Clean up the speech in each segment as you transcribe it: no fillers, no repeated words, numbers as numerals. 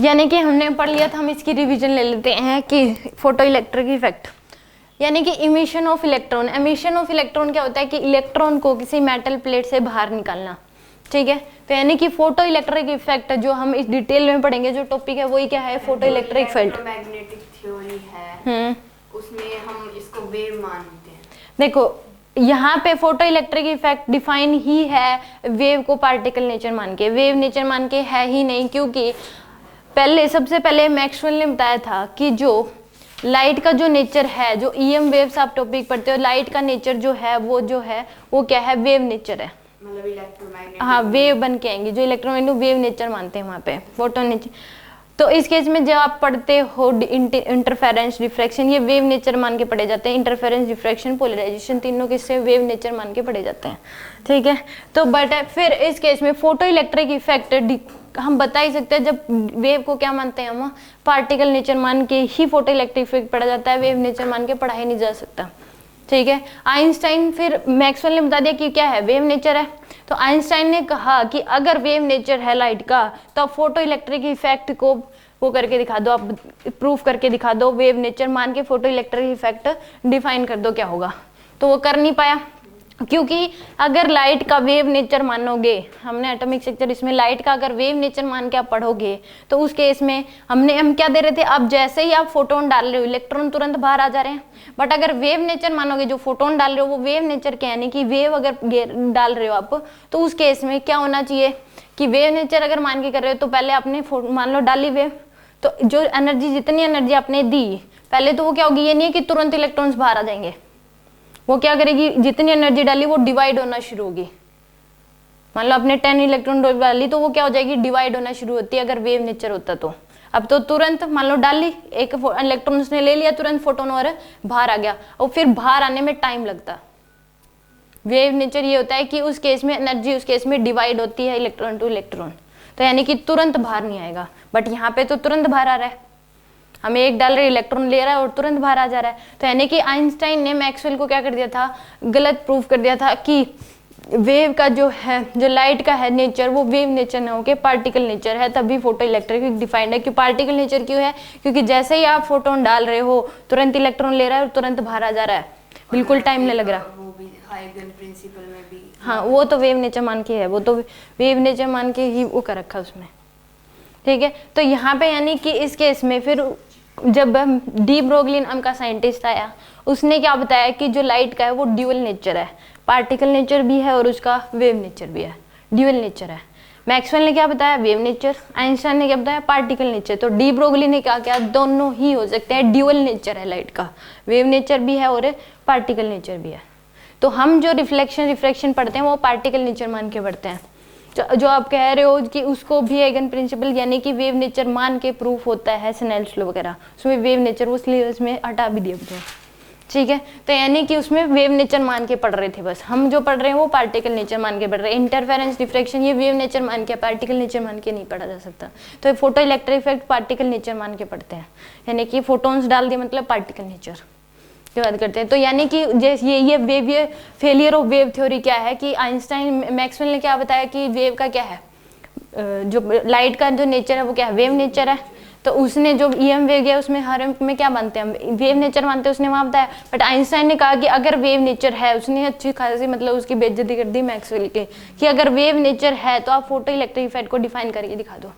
यानी कि हमने पढ़ लिया था, हम इसकी रिवीजन ले लेते हैं कि फोटो इलेक्ट्रिक इफेक्ट यानी कि emission of electron. Emission of electron क्या होता है कि इलेक्ट्रॉन को किसी मेटल प्लेट से बाहर निकालना, ठीक है। तो यानी कि फोटो इलेक्ट्रिक इफेक्ट जो हम इस डिटेल में पढ़ेंगे, जो टॉपिक है वही क्या है, photo electric effect. Magnetic theory है, उसमें हम इसको वेव मानते हैं। देखो यहाँ पे फोटो इलेक्ट्रिक इफेक्ट डिफाइन ही है वेव को पार्टिकल नेचर मान के, वेव नेचर मान के है ही नहीं, क्योंकि सबसे पहले मैक्सवेल ने बताया था कि जो लाइट का जो नेचर है, जो ईएम वेव्स आप टॉपिक पढ़ते हो, लाइट का नेचर जो है वो क्या है, वेव नेचर है, मतलब इलेक्ट्रोमैग्नेटिक। हाँ, वेव बन के आएंगी, जो इलेक्ट्रोमैग्नेटिक वेव नेचर मानते हैं वहाँ पे फोटो नेचर। तो इस केस में जब आप पढ़ते हो इंटरफेरेंस रिफ्रैक्शन, ये वेव नेचर मान के पढ़े जाते हैं। इंटरफेरेंस रिफ्रैक्शन पोलराइजेशन तीनों किससे, वेव नेचर मान के पढ़े जाते हैं, ठीक है। तो बट फिर इस केस में फोटो इलेक्ट्रिक इफेक्ट हम बता ही सकते हैं, जब वेव को क्या मानते हैं हम, पार्टिकल नेचर मान के ही फोटो इलेक्ट्रिक इफेक्ट पढ़ा जाता है, वेव नेचर मान के पढ़ा ही नहीं जा सकता, ठीक है। आइंस्टाइन फिर मैक्सवेल ने बता दिया कि क्या है, वेव नेचर है। तो आइंस्टाइन ने कहा कि अगर वेव नेचर है लाइट का, तो फोटो इलेक्ट्रिक इफेक्ट को वो करके दिखा दो, आप प्रूफ करके दिखा दो, वेव नेचर मान के फोटो इलेक्ट्रिक इफेक्ट डिफाइन कर दो क्या होगा। तो वो कर नहीं पाया, क्योंकि अगर लाइट का वेव नेचर मानोगे, हमने एटॉमिक स्ट्रक्चर इसमें लाइट का अगर वेव नेचर मान के आप पढ़ोगे, तो उस केस में हम क्या दे रहे थे, अब जैसे ही आप फोटोन डाल रहे हो इलेक्ट्रॉन तुरंत बाहर आ जा रहे हैं। बट अगर वेव नेचर मानोगे, जो फोटोन डाल रहे हो वो वेव नेचर क्या, यानी कि वेव अगर डाल रहे हो आप, तो उस केस में क्या होना चाहिए कि वेव नेचर अगर मान के कर रहे हो, तो पहले आपने मान लो डाली वेव, तो जो एनर्जी, जितनी एनर्जी आपने दी पहले, तो वो क्या होगी, ये नहीं है कि तुरंत इलेक्ट्रॉन्स बाहर आ जाएंगे, वो क्या करेगी, जितनी एनर्जी डाली वो डिवाइड होना शुरू होगी। मान लो आपने 10 इलेक्ट्रॉन डाली, तो वो क्या हो जाएगी, डिवाइड होना शुरू होती है अगर वेव नेचर होता तो। अब तो तुरंत मान लो डाल ली, एक इलेक्ट्रॉन उसने ले लिया, तुरंत फोटोन और बाहर आ गया, और फिर बाहर आने में टाइम लगता। वेव नेचर ये होता है कि उस केस में एनर्जी उस केस में डिवाइड होती है इलेक्ट्रॉन टू इलेक्ट्रॉन, तो यानी कि तुरंत बाहर नहीं आएगा। बट यहाँ पे तो तुरंत बाहर आ रहा है, हमें एक डाल रहे इलेक्ट्रॉन ले रहा है और तुरंत बाहर आ जा रहा है। तो यानी कि आइंस्टाइन ने मैक्सवेल को क्या कर दिया था, गलत प्रूफ कर दिया था कि वेव का जो है, जो लाइट का है नेचर, वो वेव नेचर ना होके पार्टिकल नेचर है, तभी फोटो इलेक्ट्रिक डिफाइंड है। क्यों पार्टिकल नेचर क्यों है, क्योंकि जैसे ही आप फोटोन डाल रहे हो तुरंत इलेक्ट्रॉन ले रहा है और तुरंत बाहर आ जा रहा है, बिल्कुल टाइम नहीं लग रहा। वो भी हाइगन प्रिंसिपल में भी, हाँ, वो तो वेव नेचर मान के है, वो तो वेव नेचर मान के ही वो कर रखा उसमें, ठीक है। तो यहाँ पे यानी कि इस केस में फिर जब डी ब्रोगली नाम का साइंटिस्ट आया, उसने क्या बताया कि जो लाइट का है वो ड्यूअल नेचर है, पार्टिकल नेचर भी है और उसका वेव नेचर भी है, ड्यूअल नेचर है। मैक्सवेल ने क्या बताया, वेव नेचर। आइंस्टाइन ने क्या बताया, पार्टिकल नेचर। तो डी ब्रोगली ने क्या किया, दोनों ही हो सकते हैं, ड्यूअल नेचर है लाइट का, वेव नेचर भी है और पार्टिकल नेचर भी है। तो हम जो रिफ्लेक्शन पढ़ते हैं वो पार्टिकल नेचर मान के पढ़ते हैं। जो आप कह रहे हो कि उसको भी हाइगन प्रिंसिपल यानी कि वेव नेचर मान के प्रूफ होता है, स्नेल्स लॉ वगैरह, उसमें वेव नेचर वो सिलेबस में हटा भी दिया गया, ठीक है। तो यानी कि उसमें वेव नेचर मान के पढ़ रहे थे, बस हम जो पढ़ रहे हैं वो पार्टिकल नेचर मान के पढ़ रहे हैं। इंटरफेरेंस रिफ्रैक्शन ये वेव नेचर मान के, पार्टिकल नेचर मान के नहीं पढ़ा जा सकता। तो photo electric effect particle nature मान के पढ़ते हैं, यानी कि फोटोन्स डाल दिए मतलब पार्टिकल नेचर की बात करते हैं। तो यानी कि जैसे ये फेलियर ऑफ वेव थ्योरी क्या है कि आइंस्टाइन मैक्सवेल ने क्या बताया कि वेव का क्या है, जो लाइट का जो नेचर है वो क्या है, वेव नेचर है। तो उसने जो ईएम वेव गया उसमें हर में क्या मानते हैं हम, वेव नेचर मानते हैं, उसने वहाँ बताया। बट आइंस्टाइन ने कहा कि अगर वेव नेचर है, उसने अच्छी खासी मतलब उसकी बेइज्जती कर दी मैक्सवेल के, कि अगर वेव नेचर है तो आप फोटो इलेक्ट्रिक इफेक्ट को डिफाइन करके दिखा दो।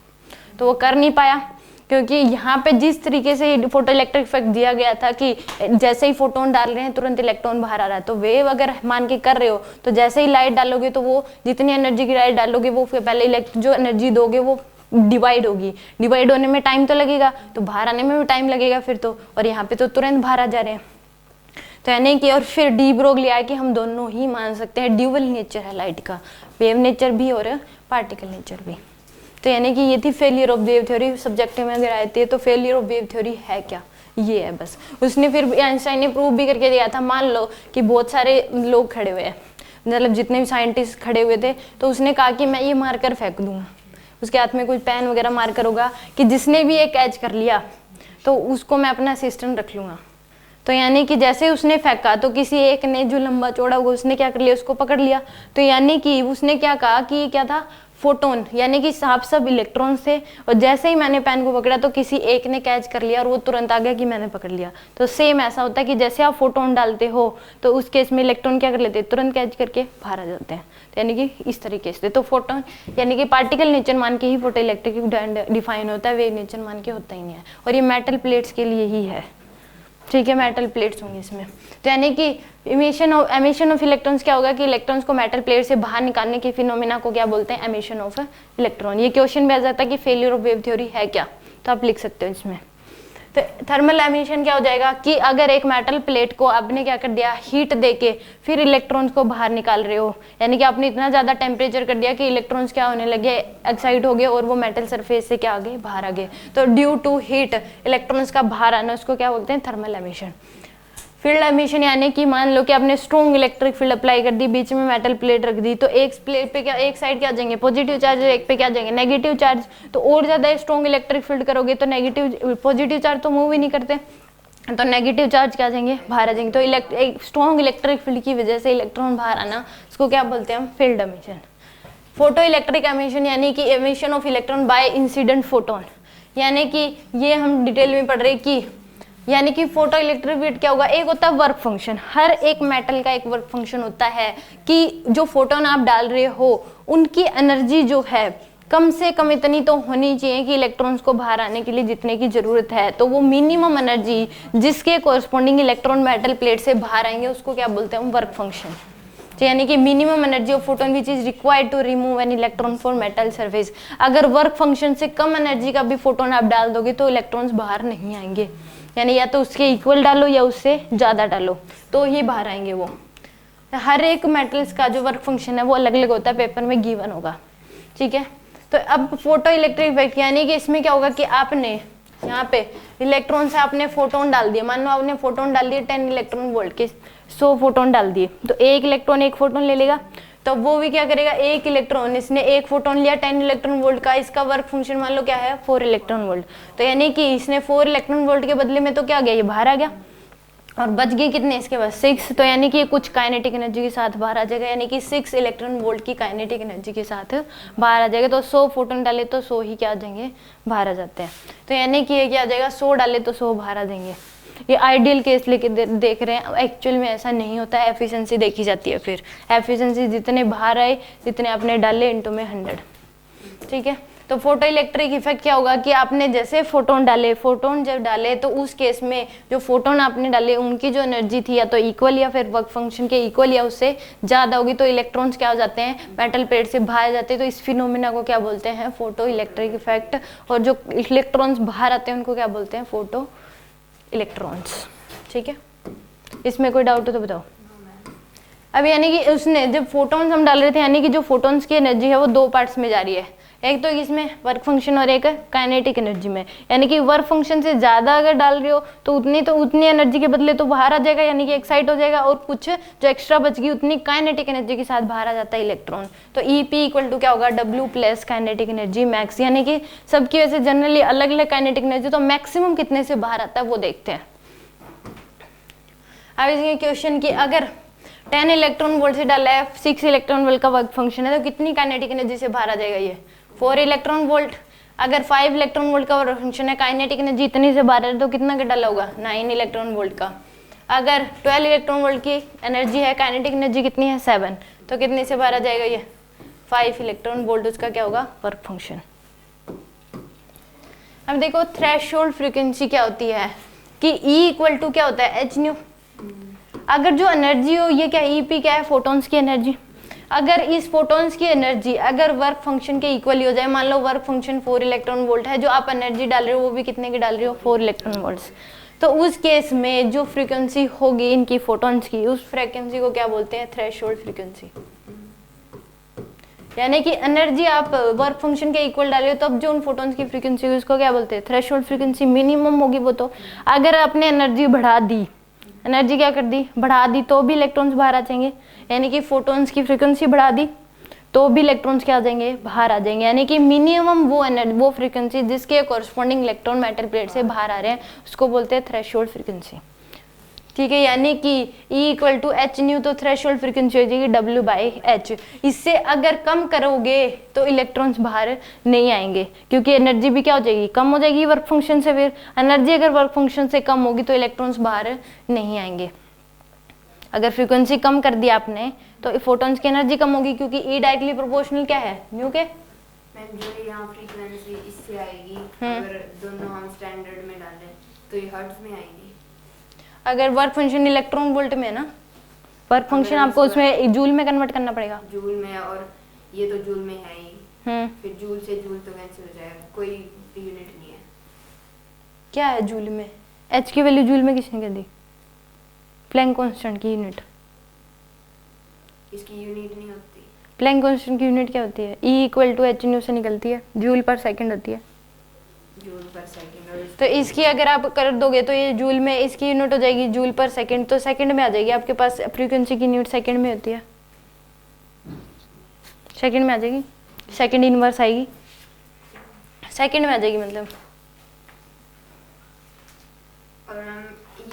तो वो कर नहीं पाया, क्योंकि यहाँ पे जिस तरीके से फोटो इलेक्ट्रिक इफेक्ट दिया गया था कि जैसे ही फोटोन डाल रहे हैं तुरंत इलेक्ट्रॉन बाहर आ रहा है, तो वेव अगर मान के कर रहे हो तो जैसे ही लाइट डालोगे तो वो जितनी एनर्जी की लाइट डालोगे वो फिर पहले जो एनर्जी दोगे वो डिवाइड होगी, डिवाइड होने में टाइम तो लगेगा, तो बाहर आने में भी टाइम लगेगा फिर तो, और यहाँ पे तो तुरंत बाहर आ जा रहे हैं। तो यानी कि और फिर डी ब्रोगली आया कि हम दोनों ही मान सकते हैं, ड्यूअल नेचर है लाइट का, वेव नेचर भी और पार्टिकल नेचर भी। तो यानी कि ये थी failure of wave theory. Subject में अगर आती है तो फेलियर ऑफ वेव थ्योरी है क्या, ये है बस। उसने फिर आइंस्टाइन ने प्रूव भी करके दिया था। मान लो कि बहुत सारे लोग खड़े हुए हैं, मतलब जितने भी साइंटिस्ट खड़े हुए थे, तो उसने कहा कि मैं ये मार्कर फेंक दूंगा, उसके हाथ में कोई पेन वगैरह मार्कर होगा, कि जिसने भी ये कैच कर लिया तो उसको मैं अपना असिस्टेंट रख लूँगा। तो यानी कि जैसे उसने फेंका तो किसी एक ने जो लंबा चौड़ा होगा उसने क्या कर लिया, उसको पकड़ लिया। तो यानी कि उसने क्या कहा कि क्या था, फोटोन यानी कि सब इलेक्ट्रॉन थे, और जैसे ही मैंने पेन को पकड़ा तो किसी एक ने कैच कर लिया और वो तुरंत आ गया कि मैंने पकड़ लिया। तो सेम ऐसा होता है कि जैसे आप फोटोन डालते हो तो उस केस में इलेक्ट्रॉन क्या कर लेते हैं, तुरंत कैच करके बाहर आ जाते हैं। तो यानी कि इस तरीके से तो फोटोन यानी कि पार्टिकल नेचर मान के ही फोटो इलेक्ट्रिक डिफाइन होता है, वेव नेचर मान के होता ही नहीं है। और ये मेटल प्लेट्स के लिए ही है, ठीक है, मेटल प्लेट्स होंगी इसमें। तो यानी कि एमिशन ऑफ इलेक्ट्रॉन्स क्या होगा कि इलेक्ट्रॉन्स को मेटल प्लेट से बाहर निकालने के फिनोमिना को क्या बोलते हैं, एमिशन ऑफ इलेक्ट्रॉन। ये क्वेश्चन भी आ जाता है कि फेलियर ऑफ वेव थ्योरी है क्या, तो आप लिख सकते हो इसमें। तो थर्मल एमिशन क्या हो जाएगा कि अगर एक मेटल प्लेट को आपने क्या कर दिया, हीट देके फिर इलेक्ट्रॉन्स को बाहर निकाल रहे हो, यानी कि आपने इतना ज़्यादा टेम्परेचर कर दिया कि इलेक्ट्रॉन्स क्या होने लगे, एक्साइट हो गए और वो मेटल सरफेस से क्या आ गए, बाहर आ गए। तो ड्यू टू हीट इलेक्ट्रॉन्स का बाहर आना, उसको क्या बोलते हैं, थर्मल एमिशन। फील्ड एमिशन यानी कि मान लो कि आपने स्ट्रॉन्ग इलेक्ट्रिक फील्ड अप्लाई कर दी, बीच में मेटल प्लेट रख दी, तो एक प्लेट पे क्या, एक साइड क्या जाएंगे पॉजिटिव चार्ज, एक पे क्या जाएंगे नेगेटिव चार्ज। तो और ज्यादा स्ट्रॉन्ग इलेक्ट्रिक फील्ड करोगे तो नेगेटिव पॉजिटिव चार्ज तो मूव ही नहीं करते, तो नेगेटिव चार्ज क्या जाएंगे, बाहर आ जाएंगे। तो एक स्ट्रॉन्ग इलेक्ट्रिक फील्ड की वजह से इलेक्ट्रॉन बाहर आना, उसको क्या बोलते हैं हम, field emission. Photo electric emission यानी कि emission of electron by incident photon, यानी कि ये हम डिटेल में पढ़ रहे कि यानी कि फोटो इलेक्ट्रिक फील्ड क्या होगा, एक होता है वर्क फंक्शन, हर एक मेटल का एक वर्क फंक्शन होता है कि जो फोटोन आप डाल रहे हो उनकी एनर्जी जो है कम से कम इतनी तो होनी चाहिए कि इलेक्ट्रॉन्स को बाहर आने के लिए जितने की जरूरत है, तो वो मिनिमम एनर्जी जिसके कोरस्पॉन्डिंग इलेक्ट्रॉन मेटल प्लेट से बाहर आएंगे उसको क्या बोलते हैं, वर्क फंक्शन। तो यानी कि minimum energy of photon which is required to remove an electron for metal surface. अगर वर्क फंक्शन से कम एनर्जी का भी फोटोन आप डाल दोगे तो इलेक्ट्रॉन्स बाहर नहीं आएंगे, यानी या तो उसके इक्वल डालो या उससे ज़्यादा डालो तो ही बाहर आएंगे वो। हर एक मेटल्स का जो वर्क फंक्शन है वो अलग अलग होता है, पेपर में गिवन होगा, ठीक है। तो अब फोटो इलेक्ट्रिक इफेक्ट यानी कि इसमें क्या होगा कि आपने यहाँ पे इलेक्ट्रॉन से आपने फोटोन डाल दिए, मान लो आपने फोटोन डाल दिए 10 इलेक्ट्रॉन वोल्ट के, 100 फोटोन डाल दिए, तो एक इलेक्ट्रॉन एक फोटोन ले लेगा, तो वो भी क्या करेगा, एक इलेक्ट्रॉन, इसने एक फोटोन लिया 10 इलेक्ट्रॉन वोल्ट का, इसका वर्क फंक्शन मान लो क्या है 4 इलेक्ट्रॉन वोल्ट, तो यानी कि इसने 4 इलेक्ट्रॉन वोल्ट के बदले में तो क्या गया, ये बाहर आ गया, और बच गए कितने इसके पास 6, तो यानी कि कुछ काइनेटिक एनर्जी के साथ बाहर आ जाएगा, यानी कि 6 इलेक्ट्रॉन वोल्ट की काइनेटिक एनर्जी के साथ बाहर आ जाएगा। तो 100 फोटोन डाले तो 100 ही क्या आ जाएंगे, बाहर आ जाते हैं। तो यानी कि ये क्या आ जाएगा, 100 डाले तो 100 बाहर आ जाएंगे। ये आइडियल केस लेके देख रहे हैं, एक्चुअल में ऐसा नहीं होता है, एफिशिएंसी देखी जाती है, फिर एफिशिएंसी जितने बाहर आए जितने आपने डाले इनटू में 100, ठीक है। तो फोटो इलेक्ट्रिक इफेक्ट क्या होगा कि आपने जैसे फोटोन डाले, फोटोन जब डाले तो उस केस में जो फोटोन आपने डाले उनकी जो एनर्जी थी या तो इक्वल या फिर वर्क फंक्शन के इक्वल या उससे ज़्यादा होगी, तो इलेक्ट्रॉन्स क्या हो जाते हैं, मेटल प्लेट से बाहर जाते हैं। तो इस फिनोमिना को क्या बोलते हैं, फोटो इलेक्ट्रिक इफेक्ट, और जो इलेक्ट्रॉन्स बाहर आते हैं उनको क्या बोलते हैं, फोटो इलेक्ट्रॉन्स, ठीक है। इसमें कोई डाउट हो तो बताओ। अब यानी कि उसने जब फोटोन्स हम डाल रहे थे, यानी कि जो फोटोन्स की एनर्जी है वो 2 पार्ट्स में जा रही है, एक तो इसमें वर्क फंक्शन और एक काइनेटिक एनर्जी में। यानी कि वर्क फंक्शन से ज़्यादा अगर डाल रहे हो तो उतनी एनर्जी के बदले तो बाहर आ जाएगा, यानी कि एक्साइट हो जाएगा, और कुछ जो एक्स्ट्रा बच गई उतनी काइनेटिक एनर्जी के साथ बाहर आ जाता है इलेक्ट्रॉन। तो EP इक्वल टू क्या होगा, W plus kinetic energy max, यानी कि सबकी वैसे जनरली अलग अलग काइनेटिक एनर्जी, तो मैक्सिमम कितने से बाहर आता है वो देखते हैं। अब इसके क्वेश्चन की अगर 10 इलेक्ट्रॉन वोल्ट से डाला है, 6 इलेक्ट्रॉन वोल्ट का वर्क फंक्शन है, तो कितनी काइनेटिक एनर्जी से बाहर आ जाएगा, ये 4 इलेक्ट्रॉन वोल्ट। अगर 5 इलेक्ट्रॉन वोल्ट का वर्क फंक्शन है, काइनेटिक एनर्जी इतनी से बाहर है, तो कितना का डाला होगा, 9 इलेक्ट्रॉन वोल्ट का। अगर 12 इलेक्ट्रॉन वोल्ट की एनर्जी है, काइनेटिक एनर्जी कितनी है 7, तो कितने से बाहर आ जाएगा, ये 5 इलेक्ट्रॉन वोल्ट उसका क्या होगा, वर्क फंक्शन। अब देखो थ्रेशोल्ड फ्रीक्वेंसी क्या होती है कि E इक्वल टू क्या होता है, h न्यू। अगर जो एनर्जी हो, ये क्या EP क्या है, फोटोन्स की एनर्जी, अगर इस फोटोन्स की एनर्जी अगर वर्क फंक्शन के इक्वल ही हो जाए, मान लो वर्क फंक्शन 4 इलेक्ट्रॉन वोल्ट है, जो आप एनर्जी डाल रहे हो वो भी कितने की डाल रहे हो, 4 इलेक्ट्रॉन वोल्ट्स, तो उस केस में जो फ्रीक्वेंसी होगी इनकी फोटोन्स की, उस फ्रीक्वेंसी को क्या बोलते हैं, थ्रेशोल्ड फ्रीक्वेंसी। यानी कि एनर्जी आप वर्क फंक्शन के इक्वल डाल रहे हो, तब जो उन फोटोन्स की फ्रीक्वेंसी है उसको क्या बोलते हैं, थ्रेशोल्ड फ्रीक्वेंसी। मिनिमम होगी वो, तो अगर आपने एनर्जी बढ़ा दी, एनर्जी क्या कर दी, बढ़ा दी, तो भी इलेक्ट्रॉन्स बाहर आ जाएंगे, यानी कि फोटोन्स की फ्रीक्वेंसी बढ़ा दी तो भी इलेक्ट्रॉन्स क्या आ जाएंगे, बाहर आ जाएंगे। यानी कि मिनिमम वो फ्रीक्वेंसी जिसके कॉरस्पॉन्डिंग इलेक्ट्रॉन मेटल प्लेट से बाहर आ रहे हैं उसको बोलते हैं थ्रेशोल्ड फ्रीक्वेंसी। ठीक है, यानी कि E equal to H nu, तो थ्रेशोल्ड फ्रीक्वेंसी हो जाएगी W बाई एच। इससे अगर कम करोगे तो इलेक्ट्रॉन्स बाहर नहीं आएंगे, क्योंकि एनर्जी भी क्या हो जाएगी, कम हो जाएगी वर्क फंक्शन से। फिर एनर्जी अगर वर्क फंक्शन से कम होगी तो इलेक्ट्रॉन्स बाहर नहीं आएंगे। अगर फ्रीक्वेंसी कम कर दी आपने तो फोटॉन्स की एनर्जी कम होगी, क्योंकि E डायरेक्टली प्रोपोर्शनल क्या है, न्यू के। मैम जो यहाँ फ्रीक्वेंसी इससे आएगी, अगर दोनों हम स्टैंडर्ड में डालें तो ये हर्ट्ज में आएगी। अगर वर्क फंक्शन इलेक्ट्रॉन वोल्ट में है ना, वर्क फंक्शन आपको उसमें जूल में कन्वर्ट करना पड़ेगा। जूल में, और ये तो जूल में है ही, फिर जूल से जूल तो कैंसिल हो जाएगा, कोई यूनिट नहीं है। क्या है जूल में, एच की वैल्यू जूल में किसने कह दी, प्लैंक कांस्टेंट की यूनिट। इसकी यूनिट नहीं होती। प्लैंक कांस्टेंट की यूनिट क्या होती है, E equal to H nu से निकलती है, जूल पर सेकंड होती है। जूल पर सेकंड। और तो इसकी अगर आप कर दोगे तो ये जूल में इसकी यूनिट हो जाएगी जूल पर सेकंड, तो सेकंड में आ जाएगी आपके पास। फ्रीक्वेंसी की यूनिट सेकंड में होती है, सेकंड में आ जाएगी, सेकंड इनवर्स आएगी, सेकंड में आ जाएगी मतलब। और हम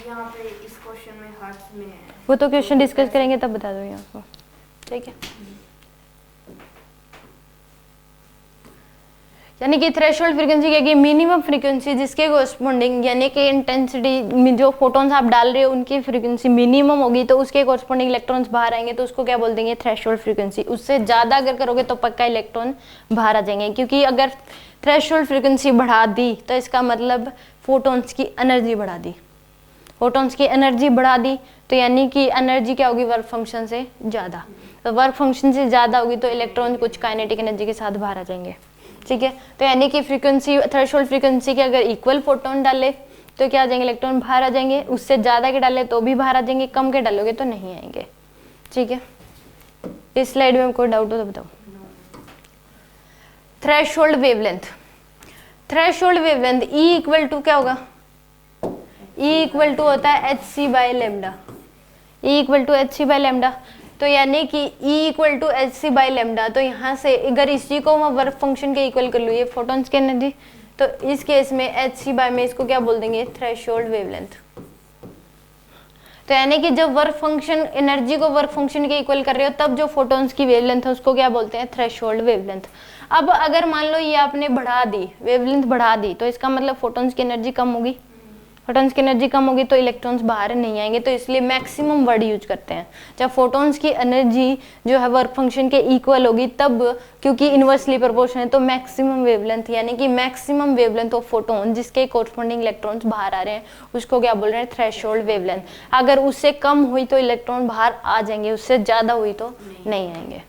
यहाँ पे इस क्वेश्चन में हर्ट्ज में है, वो तो क्वेश्चन डिस्कस करेंगे तब बता दूंगी आपको, ठीक है। यानी कि थ्रेशोल्ड फ्रीक्वेंसी क्या की, मिनिमम फ्रीक्वेंसी जिसके कोरस्पॉन्डिंग, यानी कि इंटेंसिटी में जो फोटॉन्स आप डाल रहे हो उनकी फ्रीक्वेंसी मिनिमम होगी तो उसके कोरस्पॉन्डिंग इलेक्ट्रॉन्स बाहर आएंगे, तो उसको क्या बोल देंगे, थ्रेशोल्ड फ्रीक्वेंसी। उससे ज़्यादा अगर करोगे तो पक्का इलेक्ट्रॉन बाहर आ जाएंगे, क्योंकि अगर थ्रेशोल्ड फ्रीक्वेंसी बढ़ा दी तो इसका मतलब फोटॉन्स की एनर्जी बढ़ा दी। फोटॉन्स की एनर्जी बढ़ा दी तो यानी कि एनर्जी क्या होगी, वर्क फंक्शन से ज़्यादा। तो वर्क फंक्शन से ज़्यादा होगी तो इलेक्ट्रॉन कुछ काइनेटिक एनर्जी के साथ बाहर आ जाएंगे, ठीक है। तो यानी कि फ्रीक्वेंसी, थ्रेशोल्ड फ्रीक्वेंसी के अगर इक्वल फोटोन डाले तो क्या आ जाएंगे, इलेक्ट्रॉन बाहर आ जाएंगे। उससे ज़्यादा के डाले तो भी बाहर आ जाएंगे, कम के डालोगे तो नहीं आएंगे, ठीक है। इस स्लाइड में कोई डाउट हो तो बताओ। Threshold wavelength, threshold wavelength E equal to क्या होगा, E इक्वल टू होता है hc by lambda, E equal to hc by lambda. तो यानी कि E equal to hc by lambda, तो यहाँ से अगर इसी को मैं वर्क फंक्शन के इक्वल कर लूँ, ये फोटॉन्स की एनर्जी, तो इस केस में hc बाई में इसको क्या बोल देंगे, थ्रेशोल्ड वेवलेंथ। तो यानी कि जब वर्क फंक्शन एनर्जी को वर्क फंक्शन के इक्वल कर रहे हो तब जो फोटॉन्स की वेवलेंथ है उसको क्या बोलते हैं, थ्रेशोल्ड वेवलेंथ। अब अगर मान लो ये आपने बढ़ा दी, वेवलेंथ बढ़ा दी, तो इसका मतलब फोटॉन्स की एनर्जी कम होगी, फोटॉन्स की एनर्जी कम होगी तो इलेक्ट्रॉन्स बाहर नहीं आएंगे। तो इसलिए मैक्सिमम वर्ड यूज करते हैं जब फोटॉन्स की एनर्जी जो है वर्क फंक्शन के इक्वल होगी तब, क्योंकि इनवर्सली प्रोपोर्शनल है, तो मैक्सिमम वेवलेंथ, यानी कि मैक्सिमम वेवलेंथ ऑफ फोटोन जिसके कोरस्पॉन्डिंग इलेक्ट्रॉन्स बाहर आ रहे हैं उसको क्या बोल रहे हैं, थ्रेशोल्ड वेवलेंथ। अगर उससे कम हुई तो इलेक्ट्रॉन बाहर आ जाएंगे, उससे ज़्यादा हुई तो नहीं आएंगे,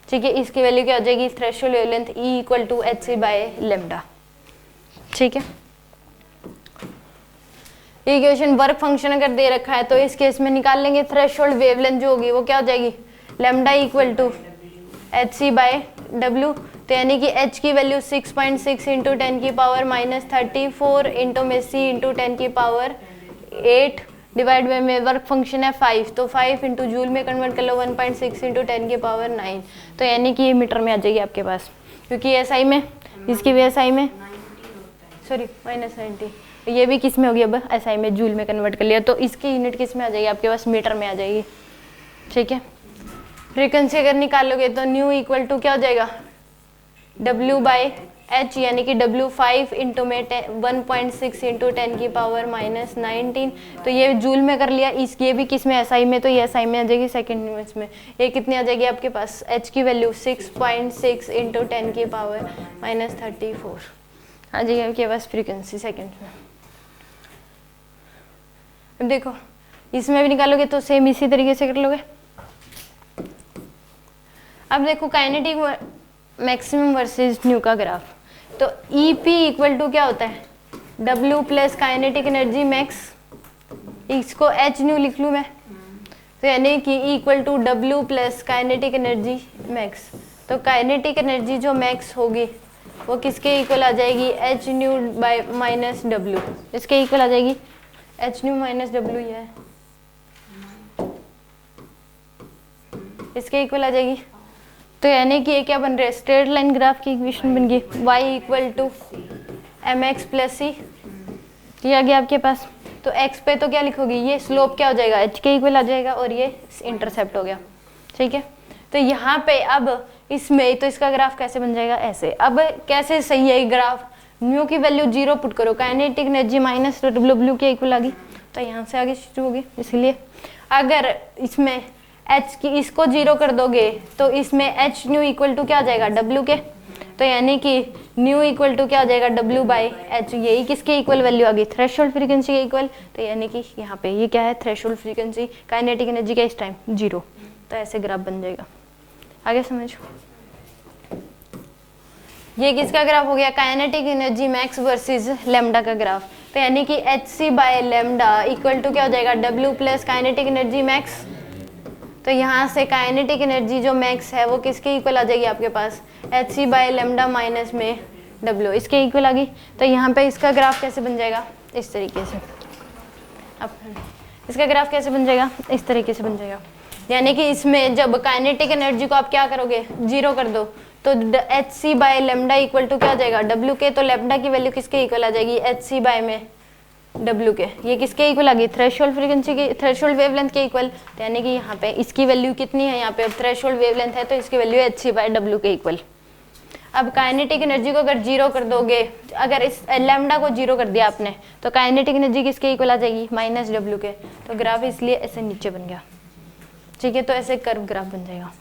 ठीक है। इसकी वैल्यू क्या हो जाएगी, threshold wavelength E equal to hc by lambda, ठीक है। ये क्वेश्चन वर्क फंक्शन अगर दे रखा है तो इस केस में निकाल लेंगे। थ्रेशोल्ड वेवलेंथ जो होगी वो क्या हो जाएगी, lambda equal to hc by w। तो यानी कि h की वैल्यू 6.6 इंटू 10 की पावर माइनस 34 इंटू में c इंटू 10 की पावर 8 डिवाइड बाई में वर्क फंक्शन है 5, तो 5 इंटू जूल में कन्वर्ट कर लो 1.6 इंटू 10 की पावर 9। तो यानी कि ये मीटर में आ जाएगी आपके पास, क्योंकि SI में, इसकी भी SI में सॉरी -90, ये भी किस में होगी, अब SI में जूल में कन्वर्ट कर लिया, तो इसकी यूनिट किस में आ जाएगी आपके पास, मीटर में आ जाएगी, ठीक है। फ्रीक्वेंसी अगर निकालोगे तो न्यू इक्वल टू क्या हो जाएगा, W बाई एच, यानी कि W 5 इंटू में 1.6 इंटू 10 की पावर माइनस 19। तो ये जूल में कर लिया, इस ये भी किस में, SI में, तो ये SI में आ जाएगी सेकेंड यूनिट्स में। ये कितनी आ जाएगी आपके पास, H की वैल्यू 6.6 इंटू 10 की पावर माइनस 34 आ जाएगी आपके पास फ्रीक्वेंसी सेकेंड में। अब देखो इसमें भी निकालोगे तो सेम इसी तरीके से कर लोगे। अब देखो काइनेटिक मैक्सिमम वर्सेस न्यू का ग्राफ, तो EP इक्वल टू क्या होता है, W plus kinetic energy max, इसको H न्यू लिख लूँ मैं, तो यानी कि E equal to W plus kinetic energy max. तो काइनेटिक एनर्जी जो मैक्स होगी वो किसके इक्वल आ जाएगी, H nu by minus W, इसके इक्वल आ जाएगी, H न्यू माइनस W ये है, इसके इक्वल आ जाएगी। तो यानी कि ये क्या बन रहा है, स्ट्रेट लाइन ग्राफ की इक्वेशन बन गई, y equal to mx plus C, ये आ गया आपके पास। तो x पे तो क्या लिखोगी, ये स्लोप क्या हो जाएगा, h के इक्वल आ जाएगा और ये इंटरसेप्ट हो गया, ठीक है। तो यहाँ पे अब इसमें तो इसका ग्राफ कैसे बन जाएगा, ऐसे। अब कैसे सही है ग्राफ, म्यू की वैल्यू 0 पुट करो, काइनेटिक एनर्जी माइनस डब्ल्यू के इक्वल आ गई, तो यहाँ से आगे शुरू होगी। इसलिए अगर इसमें h की इसको 0 कर दोगे तो इसमें h न्यू इक्वल टू क्या आ जाएगा, w के, तो यानी कि न्यू इक्वल टू क्या आ जाएगा, w बाई h। यही किसके इक्वल वैल्यू आ गई, थ्रेशोल्ड फ्रीक्वेंसी के इक्वल। तो यानी कि यहाँ पे ये क्या है, थ्रेशोल्ड फ्रीक्वेंसी, काइनेटिक एनर्जी का इस टाइम 0। तो ऐसे ग्राफ बन जाएगा, आगे समझो। ये किसका ग्राफ हो गया, kinetic energy max versus lambda का ग्राफ। तो यानी कि H C by lambda equal to क्या हो जाएगा, W plus kinetic energy max. तो यहाँ से काइनेटिक एनर्जी जो मैक्स है वो किसके इक्वल आ जाएगी आपके पास, H C by lambda minus में डब्ल्यू, इसके इक्वल आ गई। तो यहाँ पे इसका ग्राफ कैसे बन जाएगा, इस तरीके से। अब इसका ग्राफ कैसे बन जाएगा, इस तरीके से बन जाएगा। यानी कि इसमें जब काइनेटिक एनर्जी को आप क्या करोगे, 0 कर दो, तो H C by lambda equal to क्या आ जाएगा, डब्ल्यू के। तो लेमडा की वैल्यू किसके इक्वल आ जाएगी, एच सी बाय में डब्ल्यू के। ये किसके इक्वल आ गई, थ्रेशोल्ड फ्रीक्वेंसी के, थ्रेशोल्ड वेवलेंथ के इक्वल। तो यानी कि यहाँ पे इसकी वैल्यू कितनी है, यहाँ पे थ्रेशोल्ड वेवलेंथ है तो इसकी value H C by W के इक्वल। अब काइनेटिक एनर्जी को अगर 0 कर दोगे, अगर इस लैम्डा को 0 कर दिया आपने, तो काइनेटिक एनर्जी किसके इक्वल आ जाएगी, माइनस डब्ल्यू के। तो ग्राफ इसलिए ऐसे नीचे बन गया, ठीक है। तो ऐसे कर्व ग्राफ बन जाएगा,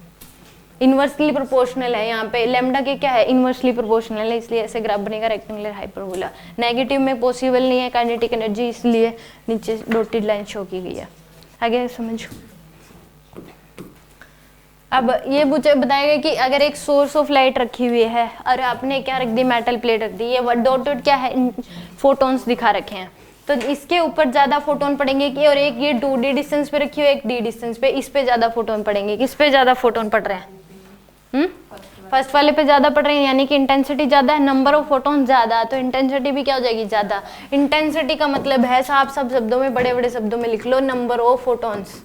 इनवर्सली प्रोपोर्शनल है। यहाँ पे लैम्डा के क्या है, इनवर्सली प्रोपोर्शनल है, इसलिए ऐसे ग्राफ बनेगा रेक्टेंगुलर हाइपरबोला। नेगेटिव में पॉसिबल नहीं है काइनेटिक एनर्जी, इसलिए नीचे डॉटेड लाइन शो की गई है। आगे समझो। अब ये मुझे बताएगा कि अगर एक सोर्स ऑफ लाइट रखी हुई है और आपने क्या रख दी, मेटल प्लेट रख दी, ये डॉटेड क्या है, फोटोन्स दिखा रखे हैं, तो इसके ऊपर ज्यादा फोटोन पड़ेंगे कि, और एक ये 2d डिस्टेंस पे रखी हुई है, एक d डिस्टेंस पे, इस पे ज्यादा फोटोन पड़ेंगे। किस पे ज्यादा फोटोन पड़ रहे हैं, फर्स्ट वाले पे ज्यादा पड़ रहे हैं, यानी कि इंटेंसिटी ज्यादा है, नंबर ऑफ फोटोन ज्यादा, तो इंटेंसिटी भी क्या हो जाएगी, ज्यादा। इंटेंसिटी का मतलब है, आप सब शब्दों में, बड़े बड़े शब्दों में लिख लो, नंबर ऑफ फोटोन्स,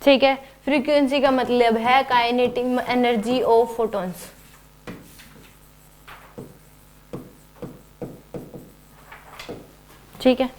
ठीक है। फ्रीक्वेंसी का मतलब है काइनेटिक एनर्जी ऑफ फोटोन्स, ठीक है।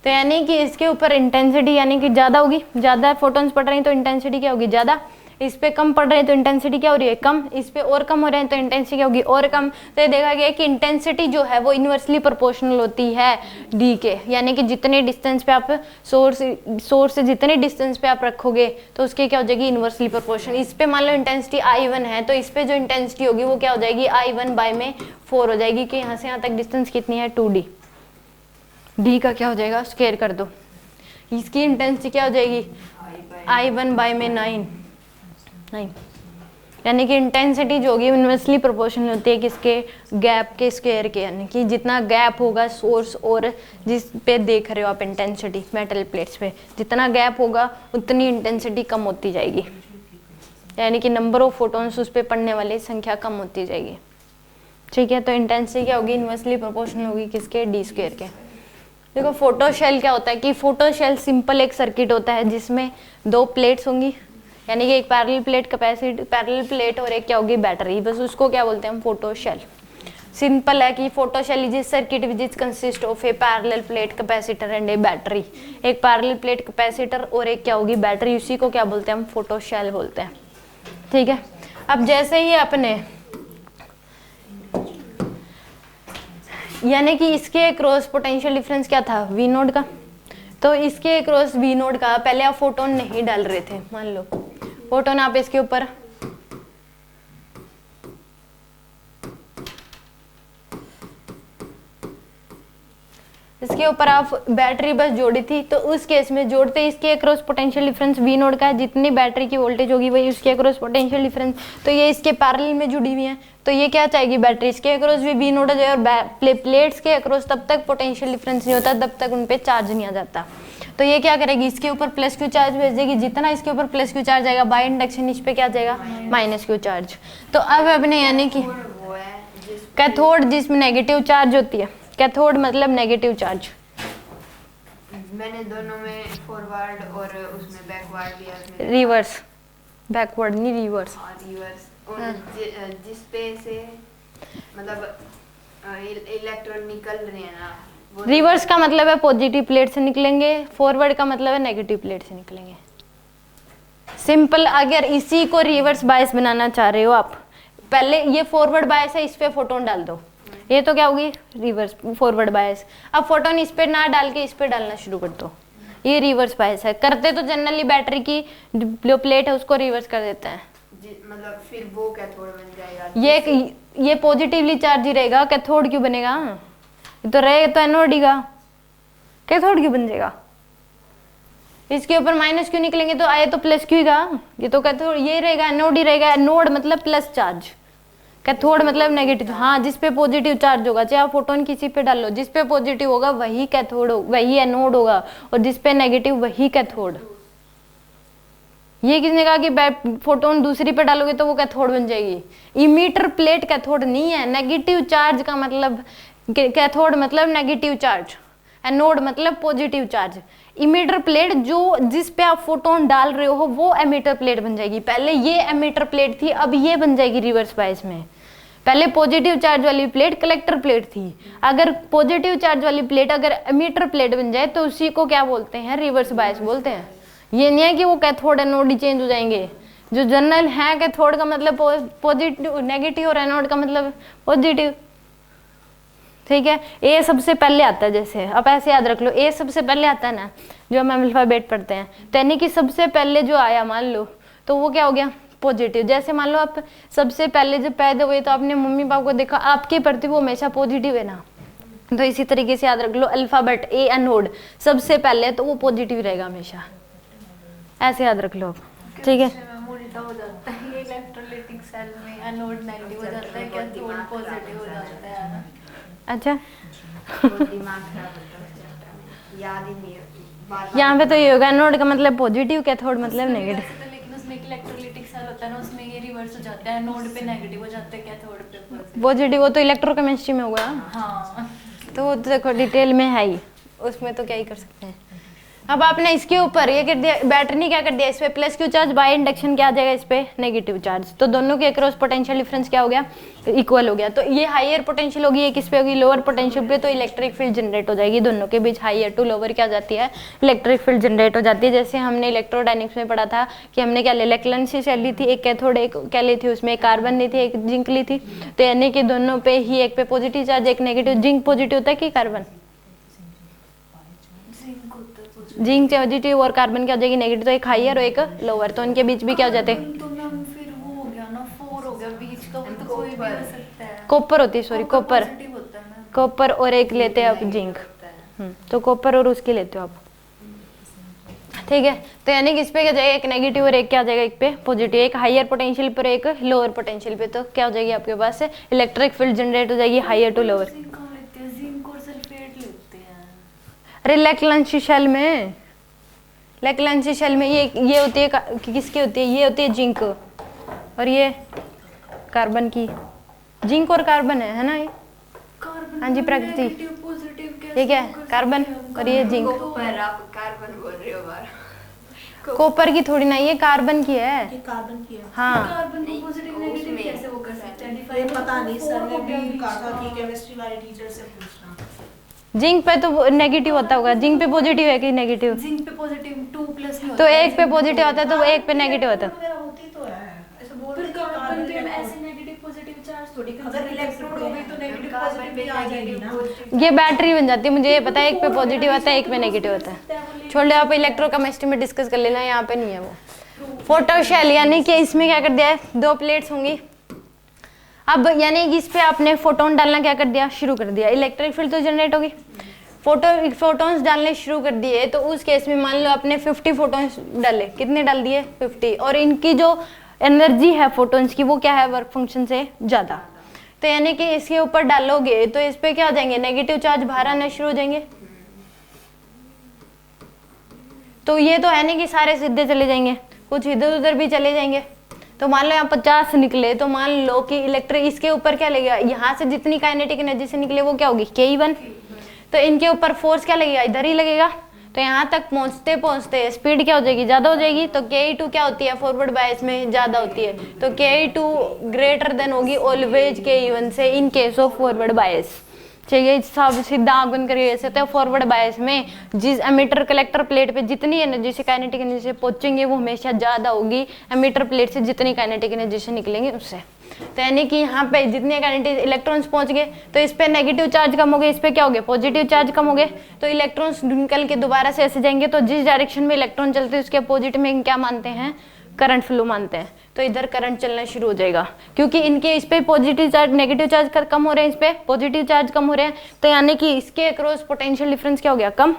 तो यानी कि इसके ऊपर इंटेंसिटी यानी कि ज्यादा होगी, ज्यादा फोटोन्स पड़ रहे हैं तो इंटेंसिटी क्या होगी, ज्यादा। इस पे कम पड़ रहे हैं तो इंटेंसिटी क्या हो रही है, कम। इस पे और कम हो रहे हैं तो इंटेंसिटी क्या होगी, और कम। तो ये देखा गया कि इंटेंसिटी जो है वो इनवर्सली प्रोपोर्शनल होती है डी के, यानी कि जितने डिस्टेंस पे आप सोर्स से जितने डिस्टेंस पे आप रखोगे तो उसके क्या हो जाएगी, इनवर्सली प्रोपोर्शनल। इस पे मान लो इंटेंसिटी I1 है, तो इस पे जो इंटेंसिटी होगी वो क्या हो जाएगी, I1 बाय में 4 हो जाएगी, कि यहाँ से यहाँ तक डिस्टेंस कितनी है, 2d। डी का क्या हो जाएगा, स्क्वायर कर दो, इसकी इंटेंसिटी क्या हो जाएगी, I1 बाय में 9। यानी कि इंटेंसिटी जो होगी इनवर्सली प्रोपोर्शनल होती है किसके, गैप के स्क्वायर के। यानी कि जितना गैप होगा सोर्स और जिस पे देख रहे हो आप इंटेंसिटी मेटल प्लेट्स पे, जितना गैप होगा उतनी इंटेंसिटी कम होती जाएगी, यानी कि नंबर ऑफ फोटोन्स उस पे पड़ने वाली संख्या कम होती जाएगी, ठीक है। तो इंटेंसिटी क्या होगी, इनवर्सली प्रोपोर्शनल होगी किसके, डी स्क्वायर के। देखो फोटो शेल क्या होता है कि फोटो शेल सिंपल एक सर्किट होता है जिसमें 2 प्लेट्स होंगी, यानी कि एक parallel plate capacity, parallel plate, और एक क्या होगी, बैटरी, बस उसको क्या बोलते हैं हम, फोटो शेल। सिंपल है कि photo cell is a circuit which is consist of a parallel plate capacitor and a battery. एक पैरेलल प्लेट कैपेसिटर और एक क्या होगी, बैटरी, उसी को क्या बोलते हैं हम, फोटो शेल बोलते हैं, ठीक है। अब जैसे ही अपने यानी कि इसके क्रॉस पोटेंशियल डिफरेंस क्या था, वी नोड का, तो इसके क्रॉस वी नोड का पहले आप फोटोन नहीं डाल रहे थे, मान लो फोटोन आप इसके ऊपर आप बैटरी बस जोड़ी थी, तो उस केस में जोड़ते इसके across potential difference V naught का है, जितनी बैटरी की वोल्टेज होगी वही उसके अक्रॉस पोटेंशियल डिफरेंस। तो ये इसके पैरेलल में जुड़ी हुई है, तो ये क्या चाहेगी, बैटरी इसके अक्रॉस भी वी नोड हो जाए, और प्लेट्स के अक्रॉस तब तक पोटेंशियल डिफरेंस नहीं होता, तब तक उन पे चार्ज नहीं आ जाता। तो ये क्या करेगी, इसके ऊपर प्लस क्यू चार्ज भेज देगी, जितना इसके ऊपर प्लस क्यू चार्ज आएगा बाय इंडक्शन इस पे क्या जाएगा, माइनस क्यू चार्ज। तो अब अपने यानी कि कैथोड जिसमें नेगेटिव चार्ज होती है, कैथोड मतलब नेगेटिव चार्ज। मैंने दोनों में फॉरवर्ड और उसमें बैकवर्ड लिया, रिवर्स, बैकवर्ड नहीं रिवर्स, रिवर्स। और जिस पे से मतलब इलेक्ट्रॉन निकल रहे हैं ना, वो रिवर्स का मतलब है पॉजिटिव प्लेट से निकलेंगे, फॉरवर्ड का मतलब है नेगेटिव प्लेट से निकलेंगे। सिंपल। अगर इसी को रिवर्स बायस बनाना चाह रहे हो आप, पहले ये फॉरवर्ड बायस है, इस पे फोटोन डाल दो, ये तो क्या होगी रिवर्स फॉरवर्ड बायस। अब फोटोन इस पे ना डाल के इस पे डालना शुरू कर दो, ये रिवर्स बायस है। करते तो जनरली बैटरी की जो प्लेट है उसको रिवर्स कर देते हैं। मतलब फिर वो कैथोड बन जाएगा। ये पॉजिटिवली चार्ज ही रहेगा, कैथोड क्यों बनेगा? ये तो रहेगा तो एनोड ही का, कैथोड क्यों बन जाएगा? इसके ऊपर माइनस क्यों निकलेंगे? तो आए तो प्लस क्यों का, ये तो कैथोड ये रहेगा, एनोड ही रहेगा। एनोड मतलब प्लस चार्ज, कैथोड मतलब नेगेटिव। हाँ, जिस पे पॉजिटिव चार्ज होगा, चाहे आप फोटोन किसी पे डाल लो, जिस पे पॉजिटिव होगा वही कैथोड होगा, वही एनोड होगा, और जिस पे नेगेटिव वही कैथोड। ये किसने कहा कि फोटोन दूसरी पे डालोगे तो वो कैथोड बन जाएगी? इमीटर प्लेट कैथोड नहीं है। नेगेटिव चार्ज का मतलब, कैथोड मतलब नेगेटिव चार्ज, एनोड मतलब पॉजिटिव चार्ज। इमीटर प्लेट जो जिस पे आप फोटोन डाल रहे हो वो एमीटर प्लेट बन जाएगी। पहले ये एमीटर प्लेट थी, अब ये बन जाएगी रिवर्स बायस में। पहले पॉजिटिव चार्ज वाली प्लेट कलेक्टर प्लेट थी। अगर पॉजिटिव चार्ज वाली प्लेट अगर एमीटर प्लेट बन जाए तो उसी को क्या बोलते हैं? रिवर्स बायस बोलते हैं। ये नहीं है कि वो कैथोड एनोड ही चेंज हो जाएंगे। जो जनरल है कैथोड का मतलब पॉजिटिव, नेगेटिव, और एनोड का मतलब पॉजिटिव। ठीक है, ए सबसे पहले आता है। जैसे अब ऐसे याद रख लो, ए सबसे पहले आता है ना, जो हम अल्फाबेट पढ़ते हैं, तो यानी कि सबसे पहले जो आया मान लो तो वो क्या हो गया? पॉजिटिव। जैसे मान लो आप सबसे पहले जब पैदा हुए तो आपने मम्मी पापा को देखा, आपके प्रति वो हमेशा पॉजिटिव है ना, तो इसी तरीके से याद रख लो, अल्फाबेट ए एनोड सबसे पहले तो वो पॉजिटिव रहेगा हमेशा, ऐसे याद रख लो। ठीक है, उल्टा हो जाता है, इलेक्ट्रोलाइटिक सेल में एनोड नेगेटिव हो जाता है, कैथोड पॉजिटिव हो जाता है ना। अच्छा, दिमाग खराब होता है, याद ही नहीं है बार-बार। यहाँ पे तो ये होगा एनोड का मतलब पॉजिटिव, कैथोड मतलब नेगेटिव। तो लेकिन उसमें एक इलेक्ट्रोलाइटिक सेल होता है ना, उसमें ये रिवर्स हो जाता है, एनोड पे नेगेटिव हो जाता है, कैथोड पे पॉजिटिव। पॉजिटिव वो तो इलेक्ट्रोकेमिस्ट्री में होगा, हाँ, तो वो तो देखो डिटेल में है ही, उसमें तो क्या ही कर सकते हैं। अब आपने इसके ऊपर ये कर दिया, बैटरी ने क्या कर दिया, इस पे plus Q charge, by induction क्या आ जाएगा, इस पे नेगेटिव चार्ज, तो दोनों के अक्रॉस पोटेंशियल डिफरेंस क्या हो गया? इक्वल हो गया। तो ये हायर पोटेंशियल होगी, ये किस पे होगी? लोअर पोटेंशियल पे, तो इलेक्ट्रिक फील्ड जनरेट हो जाएगी। दोनों के बीच हायर टू लोअर क्या हो जाती है? इलेक्ट्रिक फील्ड जनरेट हो जाती है। जैसे हमने इलेक्ट्रोडायनेमिक्स में पढ़ा था कि हमने क्या ले, लेक्लेंसी सेल ली थी, एक कैथोड एक क्या ली थी, उसमें एक कार्बन ली थी, एक जिंक ली थी, तो यानी कि दोनों पे ही एक पे पॉजिटिव चार्ज एक नेगेटिव। जिंक पॉजिटिव होता है कि कार्बन? जिंक पॉजिटिव और कार्बन क्या हो जाएगी? नेगेटिव। तो एक हायर और एक लोअर, तो उनके बीच भी क्या हो जाते हैं? तो मैम फिर वो हो गया ना, 4 हो गया बीच का, वो तो कोई भी हो सकता है। कॉपर होती है, सॉरी कॉपर, पॉजिटिव होता है ना। कॉपर और एक लेते हैं आप जिंक, तो कॉपर और उसकी लेते हो आप। ठीक है, तो यानी कि इस पे क्या जाएगा? एक नेगेटिव और एक क्या जाएगा? एक पे पॉजिटिव, एक हायर पोटेंशियल पर एक लोअर पोटेंशियल पे, तो क्या हो जाएगी आपके पास? इलेक्ट्रिक फील्ड जनरेट हो जाएगी हायर टू लोअर। जिंक और सल्फेट लेते हैं। अरे लेक्लेंसी शेल में, लेक्लेंसी शेल में ये होती है, किसकी होती है? ये होती है जिंक, और ये कार्बन की। जिंक और कार्बन है ना ये? हाँ जी प्रकृति, ये क्या है? कार्बन, और ये जिंक। पर आप कार्बन बोल रहे हो बार। कॉपर की थोड़ी ना, ये कार्बन की है। ये कार्बन की है। हाँ, कार्बन को पॉजिटिव नेगेटिव कैसे वो कर सकते हैं? ये पता नहीं, सर ने भी कहा था कि केमिस्ट्री वाले टीचर से पूछना। जिंक पे तो नेगेटिव होता होगा, जिंक पे पॉजिटिव है कि नेगेटिव? जिंक पे पॉजिटिव 2 प्लस नहीं होता तो एक पे पॉजिटिव होता है तो वो एक पे नेगेटिव होता है। वगैरह होती तो है, ऐसे बोलते फिर हैं कि कार्बन पे कार्बन ऐसे नेगेटिव पॉजिटिव चार्ज थोड़ी अगर इलेक्ट्रोड हो गई तो नेगेटिव पॉजिटिव भी आ जाएगी ना। ये बैटरी बन जाती है, मुझे ये पता है, एक पे पॉजिटिव आता है एक पे नेगेटिव होता है। छोड़ दो, आप इलेक्ट्रोकेमिस्ट्री में डिस्कस कर लेना, यहाँ पे नहीं है वो। फोटो शेल यानी कि इसमें क्या कर दिया है? 2 प्लेट्स होंगी। अब यानी कि इस पे आपने फोटोन डालना क्या कर दिया? शुरू कर दिया। इलेक्ट्रिक फील्ड तो जनरेट होगी, फोटोन्स डालने शुरू कर दिए, तो उस केस में मान लो आपने 50 फोटोन्स डाले। कितने डाल दिए? 50। और इनकी जो एनर्जी है फोटोन्स की वो क्या है? वर्क फंक्शन से ज़्यादा। तो यानी कि इसके ऊपर डालोगे तो इस पे क्या हो जाएंगे? नेगेटिव चार्ज बाहर आना शुरू हो जाएंगे। तो ये तो है नहीं कि सारे सीधे चले जाएंगे, कुछ इधर उधर भी चले जाएंगे। तो मान लो यहाँ 50 निकले, तो मान लो कि इलेक्ट्रिक इसके ऊपर क्या लगेगा? यहाँ से जितनी काइनेटिक एनर्जी से निकले वो क्या होगी? Ke1। तो इनके ऊपर फोर्स क्या लगेगा? इधर ही लगेगा। तो यहाँ तक पहुँचते पहुँचते स्पीड क्या हो जाएगी, ज़्यादा हो जाएगी। तो ke2 क्या होती है, फॉरवर्ड बायस में ज़्यादा होती है। तो ke2 ग्रेटर देन होगी ऑलवेज ke1 से in case of forward bias. चाहिए सब सीधा आंख बंद करके कह सकते हैं फॉरवर्ड बायस में जिस एमिटर कलेक्टर प्लेट पे जितनी एनर्जी से काइनेटिक एनर्जी से पहुंचेंगे वो हमेशा ज़्यादा होगी एमिटर प्लेट से जितनी काइनेटिक एनर्जी से निकलेंगे उससे। तो यानी कि यहाँ पे जितने काइनेटिक इलेक्ट्रॉन्स पहुंच गए तो इस पे नेगेटिव चार्ज कम हो गए, इस पे क्या हो गया, पॉजिटिव चार्ज कम हो गए। तो इलेक्ट्रॉन्स निकल के दोबारा से ऐसे जाएंगे, तो जिस डायरेक्शन में इलेक्ट्रॉन चलते हैं उसके अपोजिट में क्या मानते हैं, करंट फ्लो मानते हैं। तो इधर करंट चलना शुरू हो जाएगा क्योंकि इनके इस पे पॉजिटिव चार्ज नेगेटिव चार्ज कम हो रहे हैं, इस पे पॉजिटिव चार्ज कम हो रहे हैं। तो यानी कि इसके अक्रॉस पोटेंशियल डिफरेंस क्या हो गया, कम।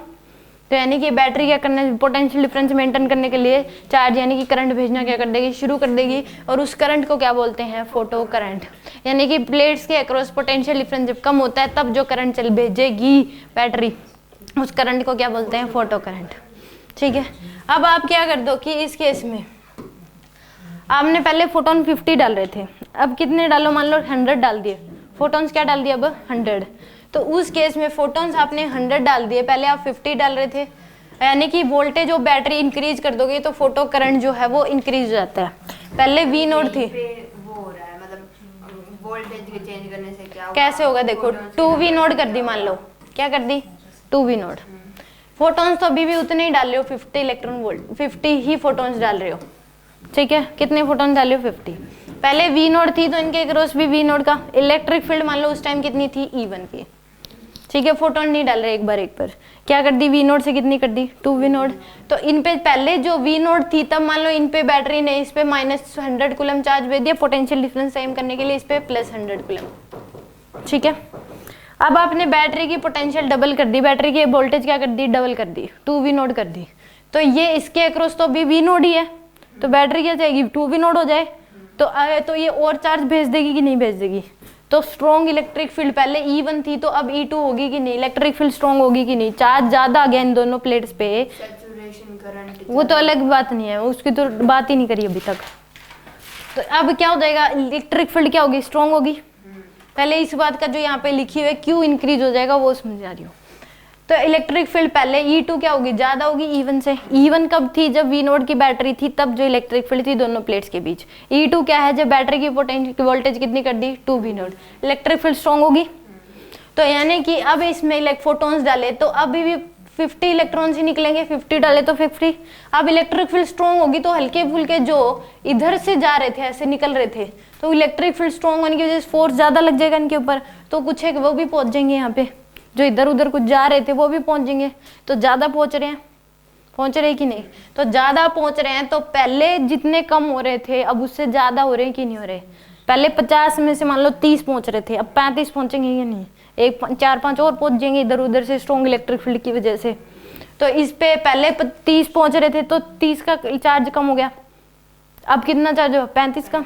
तो यानी कि बैटरी क्या करना है, पोटेंशियल डिफरेंस मेंटेन करने के लिए चार्ज यानी कि करंट भेजना क्या कर देगी, शुरू कर देगी। और उस करंट को क्या बोलते हैं, फोटो करंट। यानी कि प्लेट्स के अक्रॉस पोटेंशियल डिफरेंस जब कम होता है तब जो करंट चल भेजेगी बैटरी, उस करंट को क्या बोलते हैं, फोटो करंट। ठीक है, अब आप क्या कर दो कि इस केस में आपने पहले फोटोन 50 डाल रहे थे, अब कितने डालो, मान लो 100 डाल दिए, फोटोन्स क्या डाल दिए अब 100। तो उस केस में फोटोन्स आपने 100 डाल दिए, पहले आप 50 डाल रहे थे, यानी कि वोल्टेज ऑफ बैटरी इंक्रीज कर दोगे तो फोटो करंट जो है वो इंक्रीज हो जाता है। पहले वी नोड थी, वो हो रहा है मतलब वोल्टेज चेंज करने से क्या कैसे होगा, देखो 2V नोड कर दी, मान लो क्या कर दी 2V नोड। फोटोन्स तो अभी भी उतने ही डाल रहे हो, 50 इलेक्ट्रॉन वोल्ट 50 ही फोटोन्स डाल रहे हो। ठीक है, कितने फोटोन डाले हो, 50। पहले वी नोड थी तो इनके क्रॉस भी वी नोड का इलेक्ट्रिक फील्ड मान लो उस टाइम कितनी थी, E1 की। ठीक है, फोटोन नहीं डाल रहे एक बार क्या कर दी, वी नोड से कितनी कर दी, 2V नोड। तो इन पे पहले जो वी नोड थी तब मान लो इन पे बैटरी ने इस पे -100 कूलम चार्ज भेज दिया पोटेंशियल डिफरेंस सेम करने के लिए, इस पे +100 कूलम। ठीक है, अब आपने बैटरी की पोटेंशियल डबल कर दी, बैटरी की वोल्टेज क्या कर दी, डबल कर दी, 2V नोड कर दी। तो ये इसके अक्रॉस तो अभी वी नोड ही है, तो बैटरी क्या जाएगी, 2V नोड हो जाए। तो ये और चार्ज भेज देगी कि नहीं भेज देगी। तो स्ट्रॉन्ग इलेक्ट्रिक फील्ड पहले E1 थी तो अब E2 होगी कि नहीं, इलेक्ट्रिक फील्ड स्ट्रॉन्ग होगी कि नहीं, चार्ज ज्यादा आ गया इन दोनों प्लेट्स पे। सैचुरेशन करंट वो तो अलग बात नहीं है, उसकी तो बात ही नहीं करी अभी तक। तो अब क्या हो जाएगा, इलेक्ट्रिक फील्ड क्या होगी, स्ट्रॉन्ग होगी। पहले इस बात का जो यहाँ पे लिखी हुई है क्यों इंक्रीज हो जाएगा वो समझा रही हूँ। तो इलेक्ट्रिक फील्ड पहले E2 क्या होगी, ज्यादा होगी E1 से। E1 कब थी, जब V नोड की बैटरी थी तब जो इलेक्ट्रिक फील्ड थी दोनों प्लेट्स के बीच। E2 क्या है, जब बैटरी की पोटेंशियल वोल्टेज कितनी कर दी, 2V node, electric field strong होगी। तो यानी कि अब इसमें फोटोन्स डाले तो अभी भी 50 इलेक्ट्रॉन्स ही निकलेंगे, 50 डाले तो 50। अब इलेक्ट्रिक फील्ड स्ट्रॉन्ग होगी तो हल्के फुल्के जो इधर से जा रहे थे ऐसे निकल रहे थे, तो इलेक्ट्रिक फील्ड स्ट्रॉन्ग होने की वजह से फोर्स ज्यादा लग जाएगा इनके ऊपर, तो कुछ है वो भी पहुंच जाएंगे यहाँ पे, जो इधर उधर कुछ जा रहे थे वो भी पहुंच जाएंगे। तो ज्यादा पहुंच रहे हैं कि नहीं, तो ज्यादा पहुंच रहे हैं। तो पहले जितने कम हो रहे थे अब उससे ज्यादा हो रहे हैं कि नहीं हो रहे। पहले 50 में से मान लो 30 पहुंच रहे थे, अब 35 पहुंचेंगे या नहीं, एक 4-5 और पहुंच जाएंगे इधर उधर से स्ट्रॉन्ग इलेक्ट्रिक फील्ड की वजह से। तो इस पे पहले 30 पहुंच रहे थे तो 30 का चार्ज कम हो गया, अब कितना चार्ज हो, 35 का।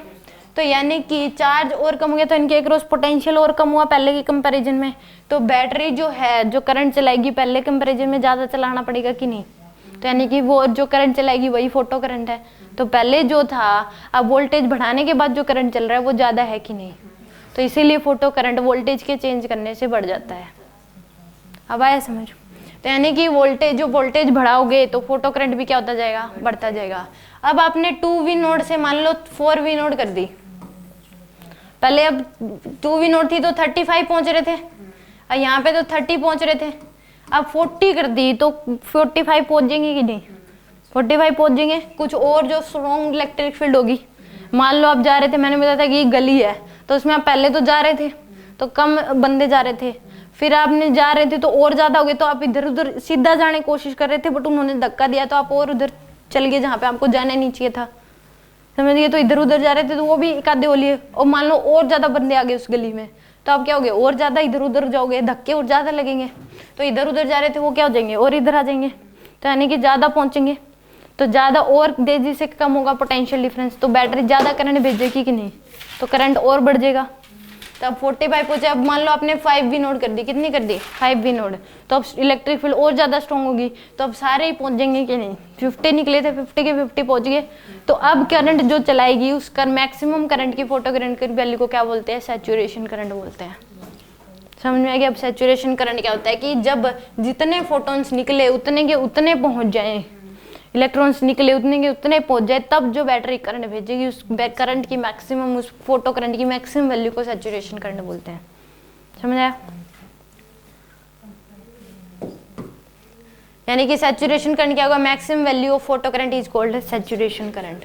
तो यानी कि चार्ज और कम हो गया तो इनके अक्रॉस पोटेंशियल और कम हुआ पहले के कंपैरिजन में। तो बैटरी जो है जो करंट चलाएगी पहले कंपैरिजन में ज्यादा चलाना पड़ेगा कि नहीं। तो यानी कि वो जो करंट चलाएगी वही फोटो करंट है। तो पहले जो था अब वोल्टेज बढ़ाने के बाद जो करंट चल रहा है वो ज्यादा है कि नहीं, तो इसीलिए फोटो करंट वोल्टेज के चेंज करने से बढ़ जाता है। अब आया समझ। तो यानी कि वोल्टेज बढ़ाओगे तो फोटो करंट भी क्या होता जाएगा, बढ़ता जाएगा। अब आपने 2V नोड से मान लो 4V नोड कर दी, पहले अब 2V नोड थी तो 35 पहुंच रहे थे, और यहाँ पे तो 30 पहुंच रहे थे, अब 40 कर दी तो 45 पहुंच जाएंगे कि नहीं, 45 पहुंच जाएंगे। कुछ और जो स्ट्रॉन्ग इलेक्ट्रिक फील्ड होगी, मान लो आप जा रहे थे, मैंने बताया था कि ये गली है तो उसमें आप पहले तो जा रहे थे तो कम बंदे जा रहे थे, फिर आपने जा रहे थे तो और ज्यादा हो गए, तो आप इधर उधर सीधा जाने की कोशिश कर रहे थे बट उन्होंने धक्का दिया तो आप और उधर चल गए जहाँ पे आपको जाना नहीं चाहिए था, समझ गए। तो इधर उधर जा रहे थे तो वो भी एक आधे हो लिए, और मान लो और ज्यादा बंदे आ गए उस गली में तो आप क्या हो गए, और ज्यादा इधर उधर जाओगे, धक्के और ज्यादा लगेंगे। तो इधर उधर जा रहे थे वो क्या हो जाएंगे, और इधर आ जाएंगे, तो यानी कि ज्यादा पहुंचेंगे। तो ज्यादा और तेजी से कम होगा पोटेंशियल डिफरेंस, तो बैटरी ज्यादा करंट भेजेगी कि नहीं, तो करंट और बढ़ जाएगा। तो अब 45 पहुंचे। अब मान लो आपने 5V नोड कर दी, कितनी कर दी, 5V नोड, तो अब इलेक्ट्रिक फील्ड और ज्यादा स्ट्रॉन्ग होगी, तो अब सारे ही पहुंच जाएंगे कि नहीं। 50 निकले थे, 50 के 50 पहुंच गए। तो अब करंट जो चलाएगी उसका मैक्सिमम करंट की फोटो करंट की वैल्यू को क्या बोलते हैं, सैचुरेशन करंट बोलते हैं। समझ में आ गया? अब सैचुरेशन करंट क्या होता है कि जब जितने फोटॉन्स निकले उतने के उतने पहुंच जाए, इलेक्ट्रॉन्स निकले उतने के उतने पहुंच जाए, तब जो बैटरी करंट भेजेगी उस करंट की मैक्सिमम, उस फोटो करंट की मैक्सिमम वैल्यू को सैचुरेशन करंट बोलते हैं। समझ आया? यानी कि सैचुरेशन करंट क्या होगा? Maximum value of photo current is called saturation current.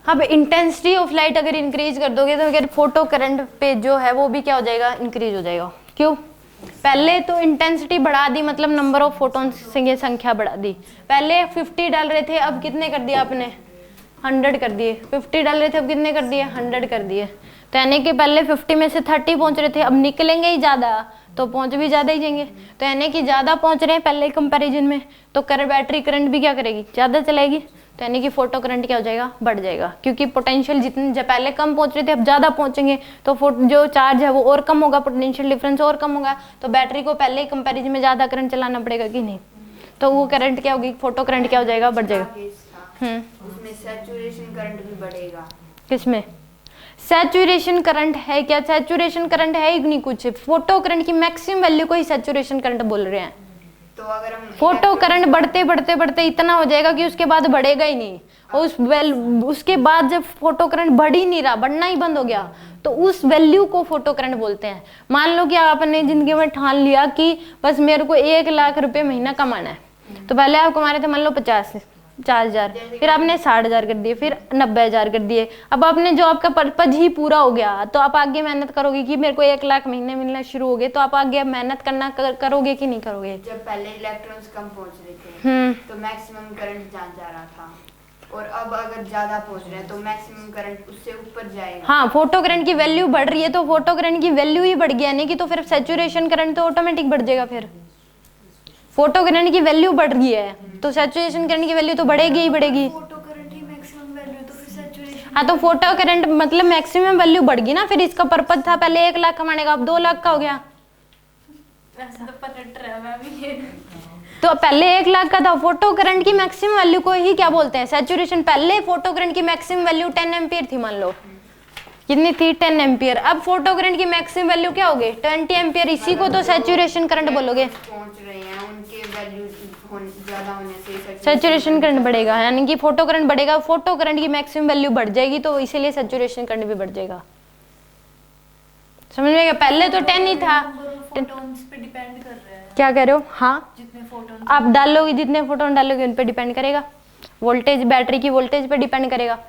अब इंटेंसिटी ऑफ लाइट अगर इंक्रीज कर दोगे तो अगर फोटो करंट पे जो है वो भी क्या हो जाएगा? इंक्रीज हो जाएगा। क्यों? पहले तो इंटेंसिटी बढ़ा दी, मतलब नंबर ऑफ फोटॉन्स की संख्या बढ़ा दी। पहले 50 डाल रहे थे, अब कितने कर दिया आपने? 100 कर दिए। 50 डाल रहे थे, अब कितने कर दिए? 100 कर दिए। तो यानी कि पहले 50 में से 30 पहुंच रहे थे, अब निकलेंगे ही ज़्यादा तो पहुंच भी ज़्यादा ही जाएंगे। तो यानी कि ज़्यादा पहुंच रहे हैं पहले कंपैरिजन में, तो बैटरी करंट भी क्या करेगी? ज़्यादा चलेगी। तो यानी कि फोटो करंट क्या हो जाएगा? बढ़ जाएगा, क्योंकि पोटेंशियल जितने जब पहले कम पहुंच रहे थे अब ज़्यादा पहुंचेंगे, तो जो चार्ज है वो और कम होगा, पोटेंशियल डिफरेंस और कम होगा, तो बैटरी को पहले ही कंपैरिजन में ज़्यादा करंट चलाना पड़ेगा कि नहीं? तो वो करंट क्या होगी? फोटो करंट क्या हो जाएगा? बढ़ जाएगा। उसमें सैचुरेशन करंट भी बढ़ेगा। किसमें? सैचुरेशन करंट है क्या? सैचुरेशन करंट है ही नहीं कुछ, फोटो करंट की मैक्सिमम वैल्यू को ही सैचुरेशन करंट बोल रहे हैं। तो अगर हम फोटो करंट बढ़ते बढ़ते बढ़ते इतना हो जाएगा कि उसके बाद बढ़ेगा ही नहीं, और उसके बाद जब फोटो करंट बढ़ ही नहीं रहा, बढ़ना ही बंद हो गया, तो उस वैल्यू को फोटो करंट बोलते हैं। मान लो कि आपने जिंदगी में ठान लिया कि बस मेरे को 1 लाख रुपए महीना कमाना है, तो पहले आप कमा रहे थे मान लो 50,000, फिर आपने 60,000 कर दिए, फिर 90,000 कर दिए। अब आपने जो आपका पर्पज ही पूरा हो गया, तो आप आगे मेहनत करोगे कि मेरे को 1 लाख महीने मिलना शुरू हो गए, तो आप आगे मेहनत करना करोगे कि नहीं करोगे? जब पहले इलेक्ट्रॉन्स कम पहुंच रहे थे तो मैक्सिमम करंट जहाँ जा रहा था, और अब अगर ज्यादा पहुंच रहे हैं तो मैक्सिमम करंट उससे ऊपर जाएगा। हाँ, फोटो करंट की वैल्यू बढ़ रही है तो फोटो करंट की वैल्यू ही बढ़ गया, नहीं कि तो फिर सैचुरेशन करंट तो ऑटोमेटिक बढ़ जाएगा। फिर फोटो करंट की वैल्यू बढ़ गई है तो सैचुरेशन करंट की वैल्यू तो बढ़ेगी ही बढ़ेगी। फोटो करंट ही मैक्सिमम वैल्यू, तो फिर सैचुरेशन। हाँ, तो फोटो करंट मतलब मैक्सिमम वैल्यू बढ़ गई ना। फिर इसका पर्पज था पहले 1 लाख कमाने का, अब 2 लाख का हो गया। वैसे तो पलट रहा है मैम ये। तो पहले 1 लाख का था। फोटो करंट की मैक्सिमम वैल्यू को ही क्या बोलते हैं? सैचुरेशन। पहले फोटो करंट की मैक्सिमम वैल्यू 10 एम्पियर थी, मान लो कितनी थी? 10 एम्पियर। अब फोटो करंट की मैक्सिमम वैल्यू क्या होगी? 20 एम्पियर। इसी को तो सैचुरेशन करंट बोलोगे। पहुंच रहे हैं उनके वैल्यू ज्यादा होने से सैचुरेशन करंट बढ़ेगा, यानी कि फोटो करंट बढ़ेगा, फोटो करंट की मैक्सिमम वैल्यू बढ़ जाएगी, तो इसीलिए सैचुरेशन करंट भी बढ़ जाएगा। समझ में गया? पहले तो 10 ही था। फोटॉन्स पे डिपेंड कर रहा है। क्या कह रहे हो? हाँ, जितने फोटॉन आप डालोगे, जितने फोटोन डालोगे उन पे डिपेंड करेगा। वोल्टेज बैटरी की वोल्टेज पे डिपेंड करेगा।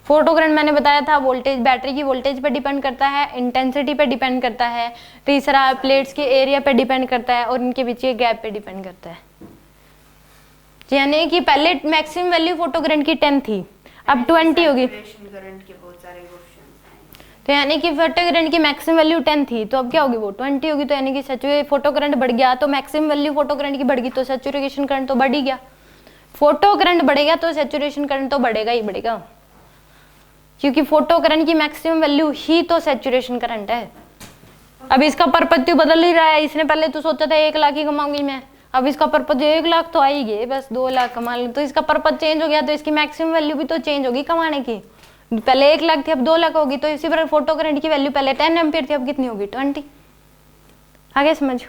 फोटो करंट मैंने बताया था वोल्टेज बैटरी की वोल्टेज पे डिपेंड करता है, इंटेंसिटी पे डिपेंड करता है, तीसरा प्लेट्स के एरिया पे डिपेंड करता है, और इनके बीच के गैप पे डिपेंड करता है। यानी कि पहले मैक्सिमम वैल्यू फोटो करंट की 10 थी, अब 20 होगी। करंट के बहुत सारे ऑप्शंस हैं। तो यानी कि फोटो करंट की मैक्सिमम वैल्यू 10 थी, तो अब क्या होगी? वो 20 होगी। तो यानी कि सैचुरेशन फोटो करंट बढ़ गया तो मैक्सिमम वैल्यू फोटो करंट की बढ़ गई, तो सैचुरेशन करंट तो बढ़ ही गया। फोटो करंट बढ़ेगा तो सैचुरेशन करंट तो बढ़ेगा ही बढ़ेगा, क्योंकि फोटो करंट की मैक्सिमम वैल्यू ही तो सैचुरेशन करंट है। अब इसका पर्पज तो बदल ही रहा है। इसने पहले तो सोचा था 1 लाख ही कमाऊंगी मैं, अब इसका पर्पज 1 लाख तो आ ही गए, बस 2 लाख कमा लो, तो इसका पर्पज चेंज हो गया, तो इसकी मैक्सिमम वैल्यू भी तो चेंज होगी कमाने की। पहले 1 लाख थी, अब 2 लाख होगी। तो इसी प्रकार फोटो करंट की वैल्यू पहले 10 एम्पियर थी, अब कितनी होगी? 20। आगे समझ।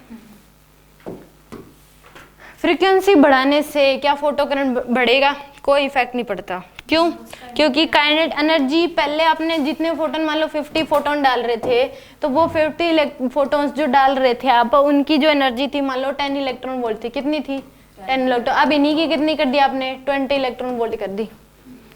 फ्रीक्वेंसी बढ़ाने से क्या फोटो करंट बढ़ेगा? कोई इफेक्ट नहीं पड़ता। क्यों? क्योंकि काइनेट एनर्जी पहले आपने जितने फोटोन, मान लो 50 फोटोन डाल रहे थे, तो वो 50 फोटोन्स जो डाल रहे थे आप, उनकी जो एनर्जी थी मान लो 10 इलेक्ट्रॉन वोल्ट थी। कितनी थी? 10 इलेक्ट्रॉन। अब इन्हीं की कितनी कर दी आपने? 20 इलेक्ट्रॉन वोल्ट कर दी।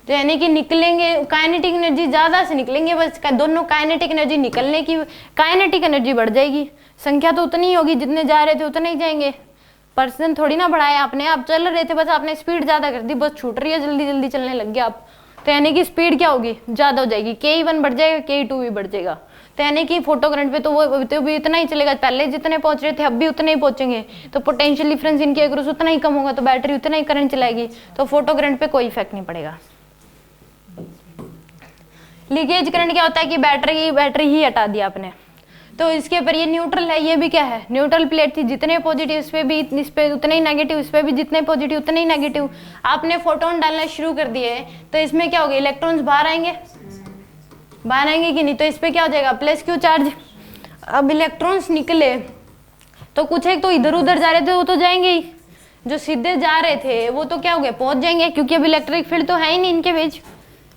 तो यानी कि निकलेंगे काइनेटिक एनर्जी ज्यादा से निकलेंगे, बस दोनों काइनेटिक एनर्जी निकलने की काइनेटिक एनर्जी बढ़ जाएगी। संख्या तो उतनी ही होगी, जितने जा रहे थे उतने ही जाएंगे। पर्सन थोड़ी ना बढ़ाया आपने, आप चल रहे थे, बस आपने स्पीड ज्यादा कर दी, बस छूट रही है, जल्दी जल्दी चलने लग गया आप। तो यानी कि स्पीड क्या होगी? ज्यादा हो जाएगी। Ke1 बढ़ जाएगा, Ke2 भी बढ़ जाएगा। तो यानी कि फोटो करंट पे तो वो तो भी इतना ही चलेगा, पहले जितने पहुंच रहे थे अब भी उतने ही पहुंचेंगे। तो पोटेंशियल डिफरेंस इनके अक्रॉस उतना ही कम होगा, तो बैटरी उतना ही करंट चलाएगी, तो फोटो करंट पे कोई इफेक्ट नहीं पड़ेगा। लीकेज करंट क्या होता है कि बैटरी ही हटा दिया आपने, तो इसके ऊपर ये न्यूट्रल है, ये भी क्या है? न्यूट्रल प्लेट थी। जितने पॉजिटिव इस पे भी, इस पे उतने ही नेगेटिव, इस पे भी जितने पॉजिटिव उतने ही नेगेटिव। आपने फोटोन डालना शुरू कर दिए, तो इसमें क्या होगा? इलेक्ट्रॉन्स बाहर आएंगे, बाहर आएंगे कि नहीं? तो इस पे क्या हो जाएगा? Plus Q charge. अब इलेक्ट्रॉन्स निकले तो कुछ एक तो इधर उधर जा रहे थे वो तो जाएंगे ही, जो सीधे जा रहे थे वो तो क्या हो गया, पहुंच जाएंगे, क्योंकि अब इलेक्ट्रिक फील्ड तो है ही नहीं इनके बीच,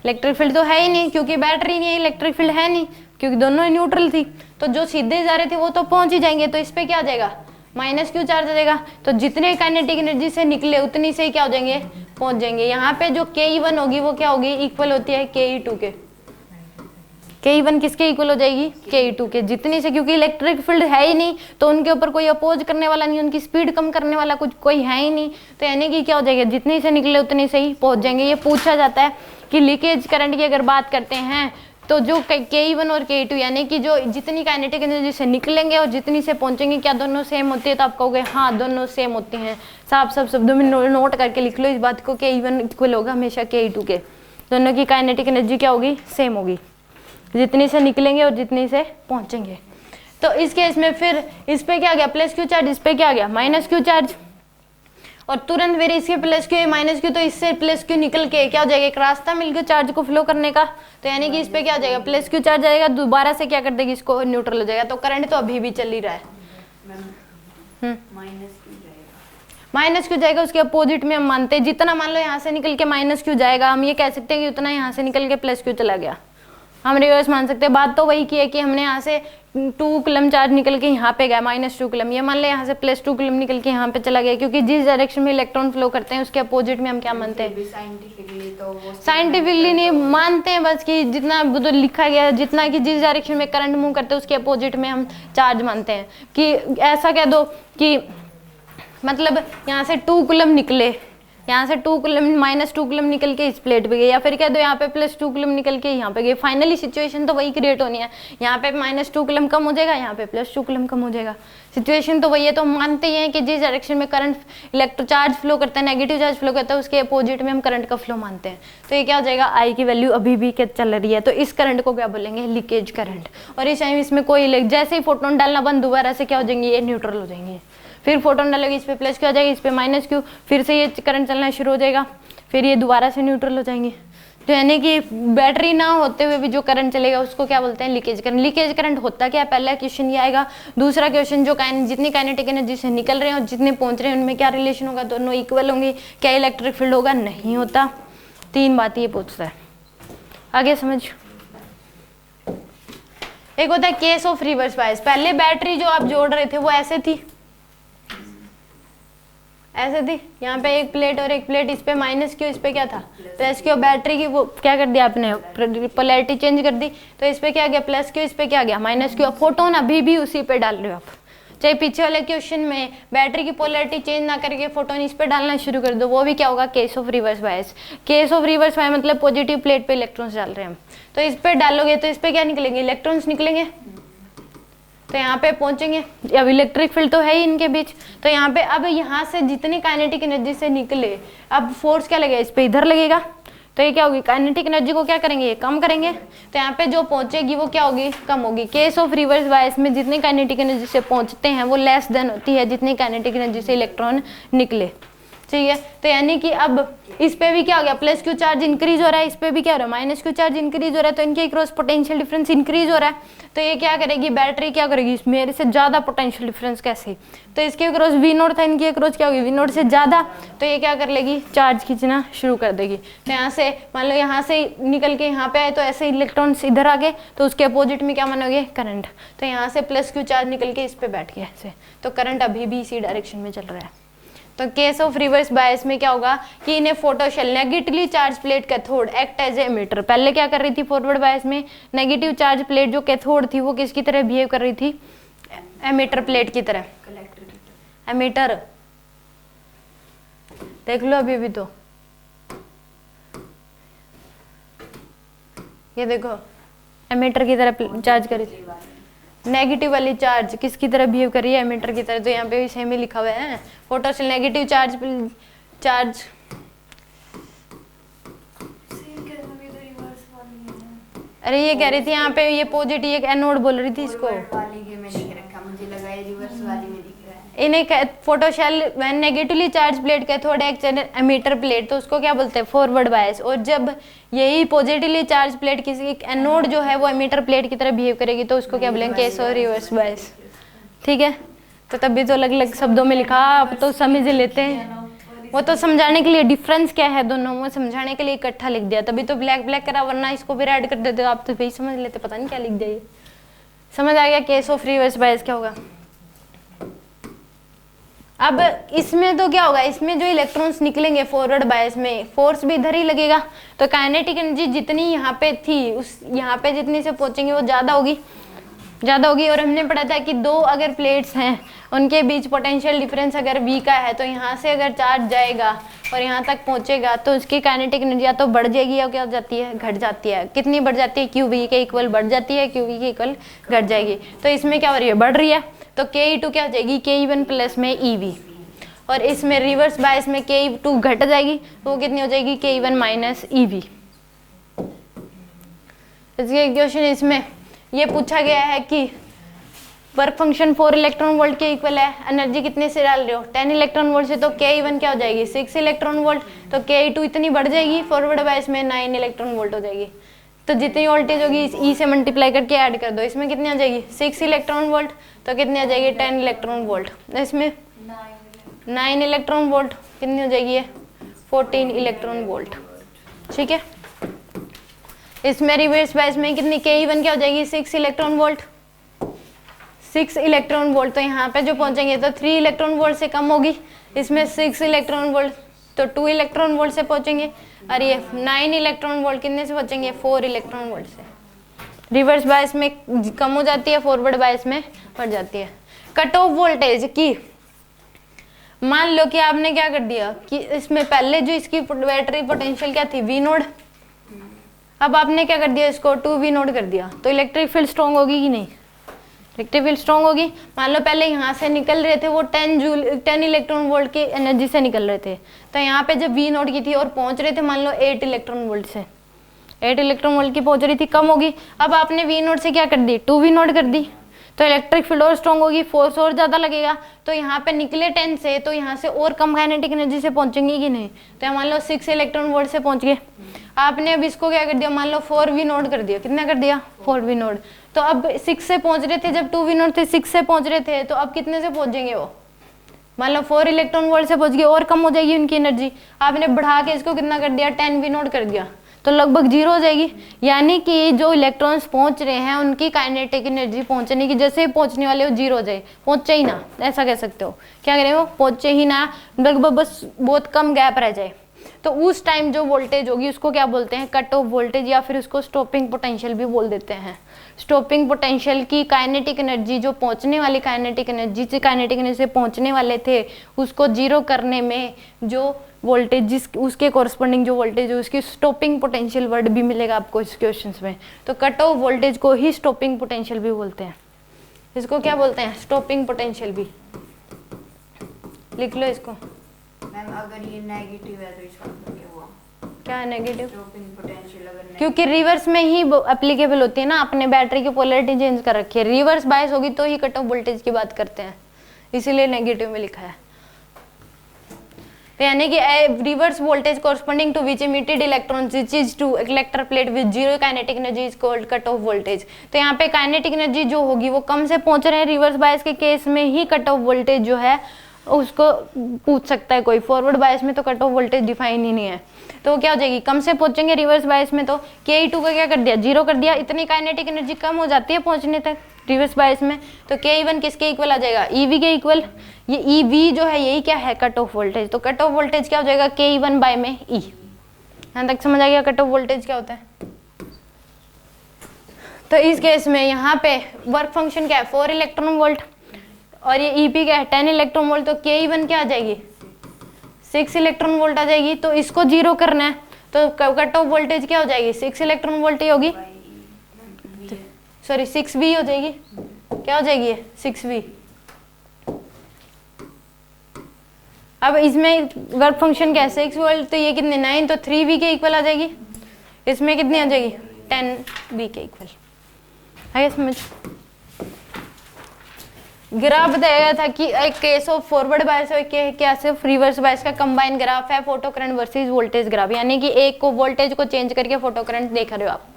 इलेक्ट्रिक फील्ड तो है ही नहीं, क्योंकि बैटरी नहीं है, इलेक्ट्रिक फील्ड है नहीं, क्योंकि दोनों ही न्यूट्रल थी। तो जो सीधे जा रहे थे वो तो पहुंच ही जाएंगे, तो इस पे क्या आ जाएगा, माइनस क्यू चार्ज आ जाएगा। तो जितने काइनेटिक एनर्जी से निकले उतनी से ही क्या हो जाएंगे, पहुंच जाएंगे। यहाँ पे जो Ke1 होगी वो क्या होगी, इक्वल होती है Ke2 के। Ke1 किसके इक्वल हो जाएगी, Ke2 के, जितनी से, क्योंकि इलेक्ट्रिक फील्ड है ही नहीं तो उनके ऊपर कोई अपोज करने वाला नहीं, उनकी स्पीड कम करने वाला कुछ कोई है ही नहीं, तो यानी कि क्या हो जाएगा, जितनी से निकले उतनी से ही पहुंच जाएंगे। ये पूछा जाता है कि लीकेज करंट की अगर बात करते हैं तो जो Ke1 और Ke2 यानी कि जो जितनी काइनेटिक एनर्जी से निकलेंगे और जितनी से पहुंचेंगे, क्या दोनों सेम होती है, तो आप कहोगे हाँ दोनों सेम होती हैं। साफ सब शब्दों में नोट करके लिख लो इस बात को, Ke1 इक्वल होगा हमेशा Ke2 के, दोनों की काइनेटिक एनर्जी क्या होगी, सेम होगी, जितनी से निकलेंगे और जितनी से पहुंचेंगे। तो इस केस में फिर इस पे क्या आ गया, प्लस क्यू चार्ज, इस पे क्या आ गया, माइनस क्यू चार्ज, और तुरंत फिर इसके प्लस क्यू माइनस क्यू, तो इससे प्लस क्यू निकल के क्या हो जाएगा, एक रास्ता मिल गया चार्ज को फ्लो करने का, तो यानी कि इस पे क्या हो जाएगा, प्लस क्यू चार्ज आएगा, दोबारा से क्या कर देगी, इसको न्यूट्रल हो जाएगा। तो करंट तो अभी भी चल ही रहा है, माइनस क्यू जाएगा, उसके अपोजिट में हम मानते हैं जितना, मान लो यहाँ से निकल के माइनस क्यू जाएगा, हम ये कह सकते हैं कि उतना यहाँ से निकल के प्लस क्यू चला गया, हम रिवर्स मान सकते हैं। बात तो वही की है कि हमने यहाँ से 2 कूलम चार्ज निकल के यहाँ पे गया -2 कूलम, ये मान ले यहाँ से +2 कूलम निकल के यहाँ पे चला गया, क्योंकि जिस डायरेक्शन में इलेक्ट्रॉन फ्लो करते हैं उसके अपोजिट में हम क्या मानते हैं, साइंटिफिकली नहीं मानते हैं, बस कि जितना तो लिखा गया है, जितना कि जिस डायरेक्शन में करंट मूव करते हैं उसके अपोजिट में हम चार्ज मानते हैं। कि ऐसा कह दो कि मतलब यहाँ से 2 कूलम निकले, यहाँ से 2 कूलम -2 कूलम निकल के इस प्लेट पे गए, या फिर कह दो यहाँ पे +2 कूलम निकल के यहाँ पे गए, फाइनली सिचुएशन तो वही क्रिएट होनी है, यहाँ पे -2 कूलम कम हो जाएगा, यहाँ पे +2 कूलम कम हो जाएगा, सिचुएशन तो वही है। तो हम मानते ही हैं कि जिस डायरेक्शन में करंट इलेक्ट्रो चार्ज फ्लो करता है, नेगेटिव चार्ज फ्लो करता है, उसके अपोजिट में हम करंट का फ्लो मानते हैं। तो ये क्या हो जाएगा, आई की वैल्यू अभी भी क्या चल रही है, तो इस करंट को क्या बोलेंगे, लीकेज करंट। और इस टाइम इसमें कोई जैसे ही फोटोन डालना बंद, दोबारा से क्या हो जाएंगे, ये न्यूट्रल हो जाएंगे, फिर फोटोन डालोगे, इस पे प्लस क्यू आ जाएगा, इस पे माइनस क्यू, फिर से ये करंट चलना शुरू हो जाएगा, फिर ये दोबारा से न्यूट्रल हो जाएंगे। तो यानी कि बैटरी ना होते हुए भी जो करंट चलेगा उसको क्या बोलते हैं, लीकेज करंट। लीकेज करंट होता क्या है, पहला क्वेश्चन ये आएगा। दूसरा क्वेश्चन, जो जितनी काइनेटिक एनर्जी से निकल रहे हैं और जितने पहुंच रहे हैं उनमें क्या रिलेशन होगा, दोनों इक्वल होंगे, क्या इलेक्ट्रिक फील्ड होगा, नहीं होता। 3 बात ये पूछता है, आगे समझ। एक होता है केस ऑफ रिवर्स बायस, पहले बैटरी जो आप जोड़ रहे थे वो ऐसे थी, ऐसे थी, यहाँ पे एक प्लेट और एक प्लेट, इस पे माइनस क्यू, इस पे क्या था प्लस क्यू, बैटरी की वो क्या कर दिया आपने, पोलैरिटी चेंज कर दी, तो इस पे क्या गया प्लस क्यू, इस पे क्या गया माइनस क्यू। फोटोन अभी भी उसी पे डाल रहे हो आप, चाहे पीछे वाले क्वेश्चन में बैटरी की पोलैरिटी चेंज ना करके फोटोन इस पे डालना शुरू कर दो, वो भी क्या होगा, case of reverse bias. Case of reverse bias मतलब पॉजिटिव प्लेट पे इलेक्ट्रॉन्स डाल रहे हैं हम, तो इस पे डालोगे तो इस पे क्या निकलेंगे, इलेक्ट्रॉन्स निकलेंगे, तो यहाँ पे पहुंचेंगे। अब इलेक्ट्रिक फील्ड तो है ही इनके बीच, तो यहाँ पे अब यहाँ से जितनी काइनेटिक एनर्जी से निकले, अब फोर्स क्या लगेगा, इस पे इधर लगेगा, तो ये क्या होगी, काइनेटिक एनर्जी को क्या करेंगे, ये कम करेंगे, तो यहाँ पे जो पहुंचेगी वो क्या होगी, कम होगी। केस ऑफ रिवर्स बायस में जितनी काइनेटिक एनर्जी से पहुंचते हैं वो लेस देन होती है जितनी काइनेटिक एनर्जी से इलेक्ट्रॉन निकले, ठीक है। तो यानी कि अब इस पे भी क्या हो गया, प्लस क्यू चार्ज इंक्रीज हो रहा है, इस पे भी क्या हो रहा है, माइनस क्यू चार्ज इंक्रीज हो रहा है, तो इनके क्रॉस पोटेंशियल डिफरेंस इंक्रीज हो रहा है। तो ये क्या करेगी, बैटरी क्या करेगी, मेरे से ज्यादा पोटेंशियल डिफरेंस कैसे, तो इसके क्रॉस V0 था, इनके क्रॉस क्या होगी, V0 से ज्यादा, तो ये क्या कर लेगी, चार्ज खींचना शुरू कर देगी। तो यहाँ से मान लो यहाँ से निकल के यहाँ पे आए, तो ऐसे इलेक्ट्रॉन्स इधर आ गए, तो उसके अपोजिट में क्या मानोगे, करंट, तो यहाँ से प्लस क्यू चार्ज निकल के इस पे बैठ गया ऐसे, तो करंट अभी भी इसी डायरेक्शन में चल रहा है। तो केस ऑफ रिवर्स बायस में क्या होगा कि इन्हें photocell negatively charge plate cathode act as emitter, पहले क्या कर रही थी फॉरवर्ड बायस में, नेगेटिव चार्ज प्लेट जो कैथोड थी वो किसकी तरह बिहेव कर रही थी, एमिटर प्लेट की तरह, एमिटर देख लो अभी भी, तो ये देखो एमिटर की तरह चार्ज कर रही थी, नेगेटिव वाली चार्ज किसकी तरह बिहेव कर रही है, एमिटर की तरह। तो यहाँ पे भी सेम ही लिखा हुआ है, फोटोशेल नेगेटिव चार्ज अरे ये कह रही थी यहाँ पे ये पॉजिटिव एक एनोड बोल रही थी इसको। फॉरवर्ड वाली के में लिख रखा, मुझे लगा ये रिवर्स वाली में दिख रहा है। इन्हें photo cell when negatively charge plate cathode act emitter plate, तो उसको क्या बोलते हैं फॉरवर्ड बायस। और जब यही पॉजिटिवली चार्ज प्लेट किसी एक एनोड जो है वो एमीटर प्लेट की तरह बिहेव करेगी तो उसको क्या बोलेंगे कैथोड रिवर्स बायस। ठीक है, तो तभी तो अलग अलग शब्दों में लिखा, आप तो समझ लेते हैं। वो तो समझाने के लिए डिफरेंस क्या है दोनों में समझाने के लिए इकट्ठा लिख दिया, तभी तो ब्लैक ब्लैक करा, वरना इसको भी ऐड कर देते आप तो भाई समझ लेते, पता नहीं क्या लिख दिया ये। समझ आ गया केस ऑफ रिवर्स बायस क्या होगा। अब इसमें तो क्या होगा, इसमें जो इलेक्ट्रॉन्स निकलेंगे फॉरवर्ड बायस में फोर्स भी इधर ही लगेगा, तो काइनेटिक एनर्जी जितनी यहाँ पे थी उस यहाँ पे जितनी से पहुंचेंगे वो ज़्यादा होगी। और हमने पढ़ा था कि दो अगर प्लेट्स हैं उनके बीच पोटेंशियल डिफरेंस अगर v का है तो यहाँ से अगर चार्ज जाएगा और यहाँ तक पहुँचेगा तो उसकी काइनेटिक एनर्जी या तो बढ़ जाएगी या क्या हो जाती है, घट जाती है। कितनी बढ़ जाती है, qv के इक्वल बढ़ जाती है, qv के इक्वल घट जाएगी। तो इसमें क्या हो रही है, बढ़ रही है, तो ke2 क्या हो जाएगी ke1 प्लस में ev। और इसमें रिवर्स बायस में ke2 घट जाएगी तो वो कितनी हो जाएगी ke1 माइनस ev। इसके क्वेश्चन इसमें ये पूछा गया है कि वर्क फंक्शन 4 इलेक्ट्रॉन वोल्ट के इक्वल है, एनर्जी कितने से डाल रहे हो 10 इलेक्ट्रॉन वोल्ट से, तो ke1 क्या हो जाएगी 6 इलेक्ट्रॉन वोल्ट, तो ke2 इतनी बढ़ जाएगी, फॉरवर्ड बायस में 9 इलेक्ट्रॉन वोल्ट हो जाएगी। तो जितनी वोल्टेज होगी इस ई से मल्टीप्लाई करके ऐड कर दो, इसमें कितनी आ जाएगी 6 इलेक्ट्रॉन वोल्ट, तो कितनी आ जाएगी 10 इलेक्ट्रॉन वोल्ट, इसमें 9 इलेक्ट्रॉन वोल्ट कितनी हो जाएगी 14 इलेक्ट्रॉन वोल्ट। ठीक है, इसमें रिवर्स बायस में कितनी ke1 क्या हो जाएगी 6 इलेक्ट्रॉन वोल्ट, 6 इलेक्ट्रॉन वोल्ट, तो यहाँ पे जो पहुंचेंगे तो 3 इलेक्ट्रॉन वोल्ट से कम होगी, इसमें 6 इलेक्ट्रॉन वोल्ट तो 2 इलेक्ट्रॉन वोल्ट से पहुंचेंगे, और ये 9 इलेक्ट्रॉन वोल्ट कितने से पहुंचेंगे 4 इलेक्ट्रॉन वोल्ट से। रिवर्स बायस में कम हो जाती है, फॉरवर्ड बायस में बढ़ जाती है। कट ऑफ वोल्टेज की मान लो कि आपने क्या कर दिया कि इसमें पहले जो इसकी बैटरी पोटेंशियल क्या थी वी नोड, अब आपने क्या कर दिया इसको 2v नोड कर दिया, तो इलेक्ट्रिक फील्ड स्ट्रॉन्ग होगी कि नहीं, इलेक्ट्रिक फील्ड स्ट्रॉन्ग होगी। मान लो पहले यहाँ से निकल रहे थे वो 10 इलेक्ट्रॉन वोल्ट की एनर्जी से निकल रहे थे, तो यहाँ पे जब v नोड की थी और पहुंच रहे थे मान लो 8 इलेक्ट्रॉन वोल्ट से, 8 इलेक्ट्रॉन वोल्ट की पहुंच रही थी, कम होगी। अब आपने v नोड से क्या कर दी 2v नोड कर दी, तो इलेक्ट्रिक फील्ड और स्ट्रॉन्ग होगी, फोर्स और ज़्यादा लगेगा, तो यहाँ पे निकले 10 से तो यहाँ से और कम काइनेटिक एनर्जी से पहुंचेंगे कि नहीं, तो मान लो 6 इलेक्ट्रॉन वोल्ट से पहुंच गए। आपने अब इसको क्या कर दिया मान लो 4v नोड कर दिया, कितना कर दिया 4v नोड, तो अब 6 से पहुंच रहे थे जब 2v नोड थे 6 से पहुंच रहे थे, तो अब कितने से पहुंचेंगे वो मान लो 4 इलेक्ट्रॉन वोल्ट से पहुंच गए, और कम हो जाएगी उनकी एनर्जी। आपने बढ़ा के इसको कितना कर दिया 10v नोड कर दिया, तो लगभग 0 हो जाएगी, यानी कि जो इलेक्ट्रॉन्स पहुंच रहे हैं उनकी काइनेटिक एनर्जी पहुंचने की जैसे ही पहुंचने वाले वो 0 हो जाए, पहुंचे ही ना, ऐसा कह सकते हो, क्या करें वो पहुंचे ही ना, लगभग बस बहुत कम गैप रह जाए, तो उस टाइम जो वोल्टेज होगी उसको क्या बोलते हैं कट ऑफ वोल्टेज, या फिर उसको स्टॉपिंग पोटेंशियल भी बोल देते हैं। स्टॉपिंग पोटेंशियल की काइनेटिक एनर्जी जो पहुंचने वाली काइनेटिक एनर्जी से पहुंचने वाले थे उसको 0 करने में जो वोल्टेज जिस उसके कॉरस्पॉन्डिंग जो वोल्टेज है उसकी स्टॉपिंग पोटेंशियल वर्ड भी मिलेगा आपको इस क्वेश्चंस में, तो कट ऑफ वोल्टेज को ही स्टॉपिंग पोटेंशियल भी बोलते हैं। इसको क्या बोलते हैं स्टॉपिंग पोटेंशियल भी, लिख लो इसको। मैम अगर ये नेगेटिव है तो इसका मतलब क्या हुआ, क्या है नेगेटिव, स्टॉपिंग पोटेंशियल अगर क्योंकि रिवर्स में ही एप्लीकेबल होती है ना, अपने बैटरी की पोलैरिटी चेंज कर रखी है, रिवर्स बायस होगी तो ही कट ऑफ वोल्टेज की बात करते हैं, इसीलिए नेगेटिव में लिखा है। तो यानी कि reverse voltage corresponding to which emitted electron is to electro plate with 0 kinetic energy is called cut off voltage. तो यहाँ पे काइनेटिक एनर्जी जो होगी वो कम से पहुंच रहे हैं, रिवर्स बायस के केस में ही कट ऑफ वोल्टेज जो है उसको पूछ सकता है कोई, फॉरवर्ड बायस में तो कट ऑफ वोल्टेज डिफाइन ही नहीं है, तो क्या हो जाएगी कम से पहुंचेंगे रिवर्स बायस में, तो ke2 का क्या कर दिया 0 कर दिया, इतनी काइनेटिक एनर्जी कम हो जाती है पहुंचने तक रिवर्स बायस में, तो ke1 किसके इक्वल आ जाएगा ev के इक्वल, ये ev जो है यही क्या है कट ऑफ वोल्टेज, तो कट ऑफ वोल्टेज क्या हो जाएगा ke1 बाय में e। यहाँ तक समझ आ गया कट ऑफ वोल्टेज क्या होता है। तो इस केस में यहाँ पे वर्क फंक्शन क्या है 4 इलेक्ट्रॉन वोल्ट और ये ep क्या है 10 इलेक्ट्रॉन वोल्ट, तो ke1 क्या आ जाएगी 6 इलेक्ट्रॉन वोल्ट आ जाएगी, तो इसको 0 करना है तो कट ऑफ वोल्टेज क्या हो जाएगी 6 इलेक्ट्रॉन वोल्ट ही होगी, सॉरी 6v हो जाएगी, क्या हो जाएगी 6v। अब इसमें वर्क फंक्शन क्या है 6 वोल्ट, तो ये कितने 9, तो 3v के इक्वल आ जाएगी, इसमें कितनी आ जाएगी 10V के इक्वल। आगे समझ। ग्राफ बताया गया था कि एक केस ऑफ फॉरवर्ड बायस और एक केस ऑफ रिवर्स बायस का कंबाइन ग्राफ है photo current versus voltage graph, यानी कि एक को वोल्टेज को चेंज करके फोटो करंट देख रहे हो आप।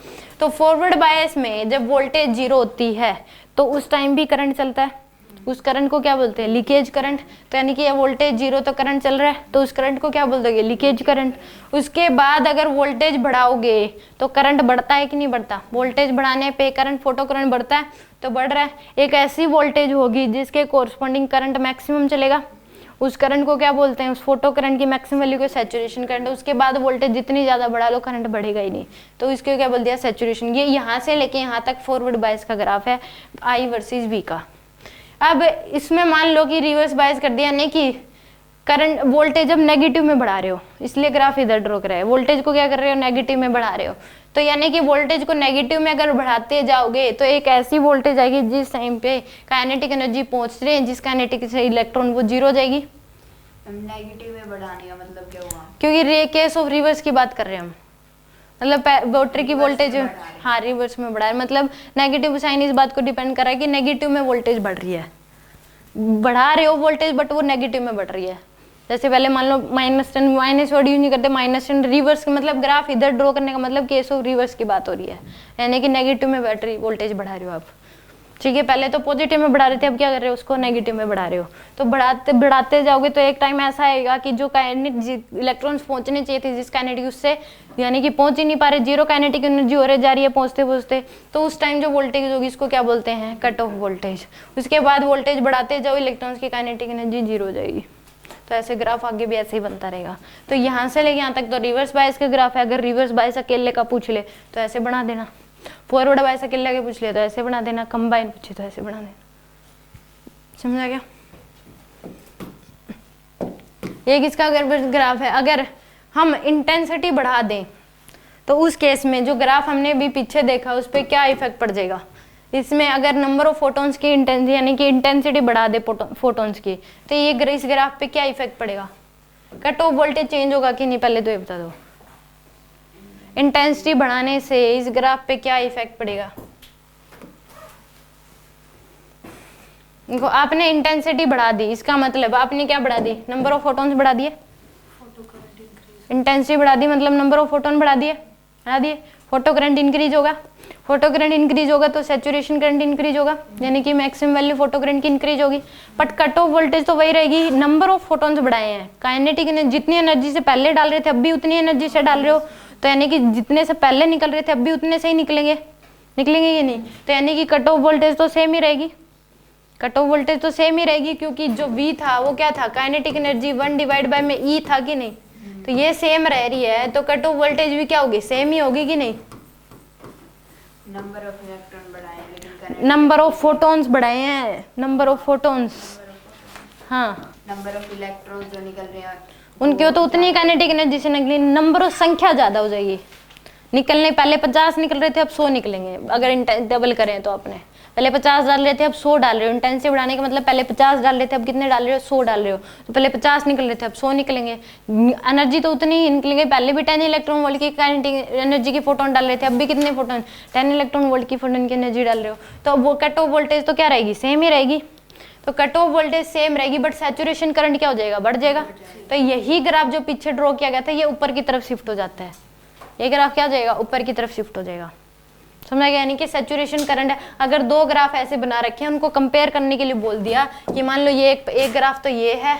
तो फॉरवर्ड बायस में जब वोल्टेज 0 होती है तो उस टाइम भी करंट चलता है, उस करंट को क्या बोलते हैं, लीकेज करंट। तो यानी कि ये वोल्टेज 0 तो करंट चल रहा है, तो उस करंट को क्या बोल दोगे, लीकेज करंट। उसके बाद अगर वोल्टेज बढ़ाओगे तो करंट बढ़ता है कि नहीं बढ़ता, वोल्टेज बढ़ाने पे करंट फोटो करंट बढ़ता है, तो बढ़ रहा है। एक ऐसी वोल्टेज होगी जिसके कोरस्पॉन्डिंग करंट मैक्सिमम चलेगा, उस करंट को क्या बोलते हैं, उस फोटो करंट की मैक्सिमम वैल्यू को सैचुरेशन करंट। उसके बाद वोल्टेज जितनी ज़्यादा बढ़ा लो करंट बढ़ेगा ही नहीं, तो इसको क्या बोल दिया, सैचुरेशन। ये यहाँ से लेके यहाँ तक फॉरवर्ड बायस का ग्राफ है I वर्सेस V का। अब इसमें मान लो कि रिवर्स बायस कर दिया, नहीं कि करंट वोल्टेज अब नेगेटिव में बढ़ा रहे हो, इसलिए ग्राफ इधर ड्रॉ कर रहा है। वोल्टेज को क्या कर रहे हो, नेगेटिव में बढ़ा रहे हो, तो यानी कि वोल्टेज को नेगेटिव में अगर बढ़ाते जाओगे तो एक ऐसी वोल्टेज आएगी जिस टाइम पे काइनेटिक एनर्जी पहुंच रही है, जिस काइनेटिक से इलेक्ट्रॉन वो 0 हो जाएगी। नेगेटिव में बढ़ाने का मतलब क्या हुआ, क्योंकि केस ऑफ रिवर्स की बात कर रहे हैं हम, मतलब बैटरी की वोल्टेज, हाँ रिवर्स में बढ़ा है, मतलब नेगेटिव साइन इस बात को डिपेंड कर रहा है कि नेगेटिव में वोल्टेज बढ़ रही है, बढ़ा रहे हो वोल्टेज बट वो नेगेटिव में बढ़ रही है। जैसे पहले मान लो -10, माइनस वर्ड यूज नहीं करते, -10 रिवर्स, मतलब ग्राफ इधर ड्रॉ करने का मतलब केस ऑफ रिवर्स की बात हो रही है, यानी कि नेगेटिव में बैटरी वोल्टेज बढ़ा रहे हो आप। ठीक है, पहले तो पॉजिटिव में बढ़ा रहे थे, अब क्या कर रहे हो, उसको नेगेटिव में बढ़ा रहे हो। तो बढ़ाते जाओगे तो एक टाइम ऐसा आएगा कि जो इलेक्ट्रॉन्स पहुंचने चाहिए थे जिस काइनेटिक, उससे यानी कि पहुंच ही नहीं पा रहे, 0 काइनेटिक एनर्जी हो रही जा रही है पहुंचते पहुंचते, तो उस टाइम जो वोल्टेज होगी इसको क्या बोलते हैं, कट ऑफ वोल्टेज। उसके बाद वोल्टेज बढ़ाते जाओ, इलेक्ट्रॉन्स की काइनेटिक एनर्जी 0 हो जाएगी। तो ऐसे ग्राफ आगे भी ऐसे ही बनता रहेगा। तो यहाँ से लेके यहाँ तक तो रिवर्स बायस का ग्राफ है। अगर रिवर्स बायस अकेले का पूछ ले तो ऐसे बना देना, फॉरवर्ड बायस अकेले का पूछ ले तो ऐसे बना देना, कंबाइन पूछे तो ऐसे बना देना। समझा गया? ये किसका अगर ग्राफ है, अगर हम इंटेंसिटी बढ़ा दें तो उस केस में जो ग्राफ हमने भी पीछे देखा उस पर क्या इफेक्ट पड़ जाएगा। इसमें अगर नंबर ऑफ फोटोन्स की इंटेंसिटी यानी कि इंटेंसिटी बढ़ा दे फोटोन्स की, तो ये इस ग्राफ पे क्या इफेक्ट पड़ेगा, कट ऑफ वोल्टेज चेंज होगा कि नहीं, पहले तो ये बता दो। इंटेंसिटी बढ़ाने से इस ग्राफ पे क्या इफेक्ट पड़ेगा। देखो आपने इंटेंसिटी बढ़ा दी, इसका मतलब आपने क्या बढ़ा दी, नंबर ऑफ फोटोन्स बढ़ा दिए, इंटेंसिटी बढ़ा दी मतलब नंबर ऑफ फोटोन बढ़ा दिए, फोटो करंट इंक्रीज होगा, फोटो करंट इंक्रीज होगा तो सैचुरेशन करंट इंक्रीज होगा, यानी कि मैक्सिमम वैल्यू फोटो करंट की इंक्रीज होगी। बट कट ऑफ वोल्टेज तो वही रहेगी, नंबर ऑफ फोटोन्स बढ़ाए हैं, काइनेटिक जितनी एनर्जी से पहले डाल रहे थे अब भी उतनी एनर्जी से डाल रहे हो, तो यानी कि जितने से पहले निकल रहे थे अब भी उतने से ही निकलेंगे ये नहीं, तो यानी कि कट ऑफ वोल्टेज तो सेम ही रहेगी, कट ऑफ वोल्टेज तो सेम ही रहेगी, क्योंकि जो V था वो क्या था, काइनेटिक एनर्जी 1/में E था कि नहीं, तो ये सेम रह रही है, तो कट ऑफ वोल्टेज भी क्या होगी, सेम ही होगी कि नहीं। नंबर ऑफ इलेक्ट्रॉन बढ़ाए लेकिन नंबर ऑफ फोटोन्स बढ़ाए हैं, नंबर ऑफ फोटोन्स, हाँ नंबर ऑफ इलेक्ट्रॉन जो निकल रहे हैं उनके तो उतनी काइनेटिक एनर्जी से निकली, नंबर ऑफ संख्या ज्यादा हो जाएगी निकलने, पहले 50 निकल रहे थे अब 100 निकलेंगे, अगर डबल करें तो आपने पहले 50 डाल रहे थे अब 100 डाल रहे हो, इंटेंसिटी बढ़ाने का मतलब पहले 50 डाल रहे थे अब कितने डाल रहे हो, 100 डाल रहे हो, तो पहले 50 निकल रहे थे अब 100 निकलेंगे, एनर्जी तो उतनी ही निकलेंगे, पहले भी 10 इलेक्ट्रॉन वोल्ट की काइनेटिक एनर्जी की फोटोन डाल रहे थे अब भी कितने फोटोन, 10 इलेक्ट्रॉन वोल्ट की फोटोन की एनर्जी डाल रहे हो, तो वो कट ऑफ वोल्टेज तो क्या रहेगी, सेम ही रहेगी। तो कट ऑफ वोल्टेज सेम रहेगी बट सैचुरेशन करंट क्या हो जाएगा, बढ़ जाएगा। तो यही ग्राफ जो पीछे ड्रॉ किया गया था ये ऊपर की तरफ शिफ्ट हो जाता है, ये ग्राफ क्या हो जाएगा, ऊपर की तरफ शिफ्ट हो जाएगा। समझा गया, यानी कि सैचुरेशन करंट है। अगर दो ग्राफ ऐसे बना रखे हैं उनको कंपेयर करने के लिए बोल दिया कि मान लो ये एक ग्राफ तो ये है,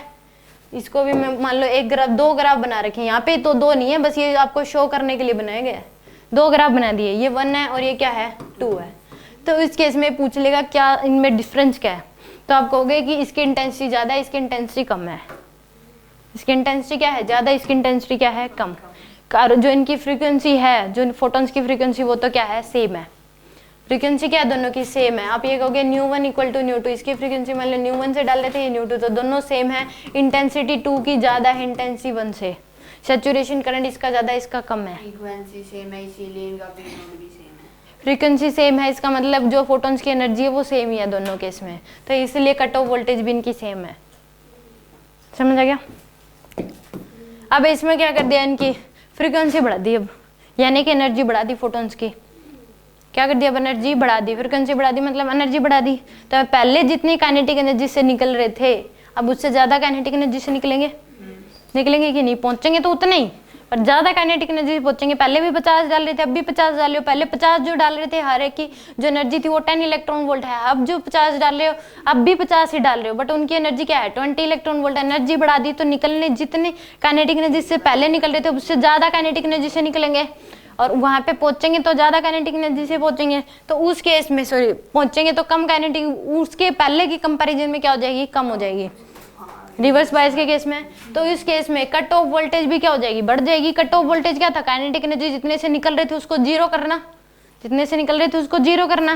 इसको भी मैं मान लो एक ग्राफ, दो ग्राफ बना रखे हैं, यहाँ पे तो दो नहीं है, बस ये आपको शो करने के लिए बनाया गया है, दो ग्राफ बना दिए, ये 1 है और ये क्या है 2 है। तो इस केस में पूछ लेगा क्या इनमें डिफरेंस क्या है, तो आप कहोगे कि इसकी इंटेंसिटी ज़्यादा है, इसकी इंटेंसिटी कम है, इसकी इंटेंसिटी क्या है ज़्यादा, इसकी इंटेंसिटी क्या है कम। जो इनकी फ्रीक्वेंसी है, जो फोटोन्स की फ्रीक्वेंसी वो तो क्या है सेम है, फ्रीक्वेंसी क्या है दोनों की सेम है। आप ये कहोगे ν1 इक्वल टू ν2, इसकी फ्रीक्वेंसी मान लो ν1 से डाल देते हैं ये ν2, तो दोनों सेम है, इंटेंसिटी 2 की ज़्यादा है इंटेंसिटी 1 से, सैचुरेशन करंट इसका ज़्यादा इसका कम है, फ्रीक्वेंसी सेम है इसीलिए इनका पेलोड भी सेम है, फ्रीक्वेंसी सेम है, इसका मतलब जो फोटोन्स की एनर्जी है वो सेम ही है दोनों केस में, तो इसलिए कट ऑफ वोल्टेज भी इनकी सेम है। समझ आ गया। अब इसमें क्या कर दिया, इनकी फ्रीक्वेंसी बढ़ा दी अब, यानी कि एनर्जी बढ़ा दी फोटोन्स की, क्या कर दिया, अब एनर्जी बढ़ा दी, फ्रीक्वेंसी बढ़ा दी मतलब एनर्जी बढ़ा दी। तो पहले जितनी काइनेटिक एनर्जी से निकल रहे थे अब उससे ज़्यादा काइनेटिक एनर्जी से निकलेंगे, निकलेंगे कि नहीं, पहुंचेंगे तो उतना ही पर ज़्यादा काइनेटिक एनर्जी पहुंचेंगे। पहले भी 50 डाल रहे थे अब भी 50 डाल रहे हो, पहले 50 जो डाल रहे थे हर एक की जो एनर्जी थी वो 10 इलेक्ट्रॉन वोल्ट है, अब जो 50 डाल रहे हो अब भी 50 ही डाल रहे हो बट उनकी एनर्जी क्या है 20 इलेक्ट्रॉन वोल्ट। एनर्जी बढ़ा दी तो निकलने जितने काइनेटिक एनर्जी से पहले निकल रहे थे उससे ज़्यादा काइनेटिक एनर्जी से निकलेंगे और वहाँ पे पहुंचेंगे तो ज़्यादा काइनेटिक एनर्जी से पहुंचेंगे। तो उस केस में सॉरी पहुंचेंगे तो कम काइनेटिक, उसके पहले की कंपैरिजन में क्या हो जाएगी, कम हो जाएगी रिवर्स बायस के केस में। तो इस केस में कट ऑफ वोल्टेज भी क्या हो जाएगी, बढ़ जाएगी। कट ऑफ वोल्टेज क्या था, काइनेटिक एनर्जी जितने से निकल रहे थे उसको जीरो करना, जितने से निकल रहे थे उसको जीरो करना।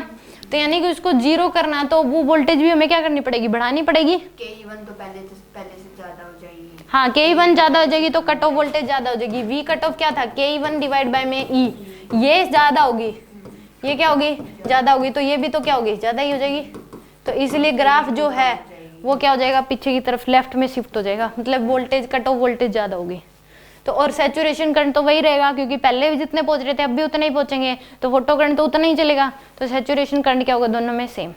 तो यानी कि उसको जीरो करना तो वो वोल्टेज भी हमें क्या करनी पड़ेगी, बढ़ानी पड़ेगी। Ke1 तो पहले से ज्यादा हो जाएगी। हाँ Ke1 ज्यादा हो जाएगी तो कट ऑफ वोल्टेज ज्यादा हो जाएगी। V कट ऑफ क्या था, Ke1 डिवाइड बाय में E, ये ज्यादा होगी, ये क्या होगी, ज्यादा होगी। तो ये भी तो क्या होगी, ज्यादा ही हो जाएगी। तो इसलिए ग्राफ जो है वो क्या हो जाएगा, पीछे की तरफ लेफ्ट में शिफ्ट हो जाएगा, मतलब वोल्टेज कट ऑफ वोल्टेज ज्यादा होगी। तो और सैचुरेशन करंट तो वही रहेगा क्योंकि पहले भी जितने पहुंच रहे थे अब भी उतने ही पहुंचेंगे, तो फोटो करंट तो उतना ही चलेगा। तो सैचुरेशन करंट क्या होगा, दोनों में सेम।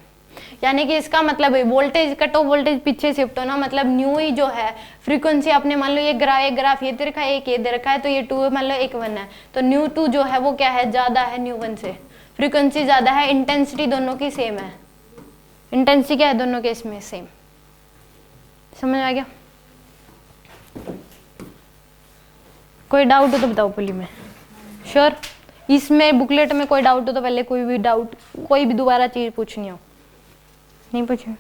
यानी कि इसका मतलब है वोल्टेज कट ऑफ वोल्टेज पीछे शिफ्ट होना, मतलब न्यू ही जो है फ्रीक्वेंसी आपने मान लो ये ग्राफ ये दे रखा है, एक ये दे रखा है, तो ये 2 मान लो एक 1 है, तो न्यू 2 जो है वो क्या है, ज्यादा है न्यू 1 से, फ्रीक्वेंसी ज्यादा है, इंटेंसिटी दोनों की सेम है। इंटेंसिटी क्या है दोनों के इसमें सेम। समझ आ गया? कोई डाउट हो तो बताओ पुली में। श्योर? इसमें बुकलेट में कोई डाउट हो तो पहले कोई भी डाउट कोई भी दोबारा चीज पूछनी हो, नहीं पूछी?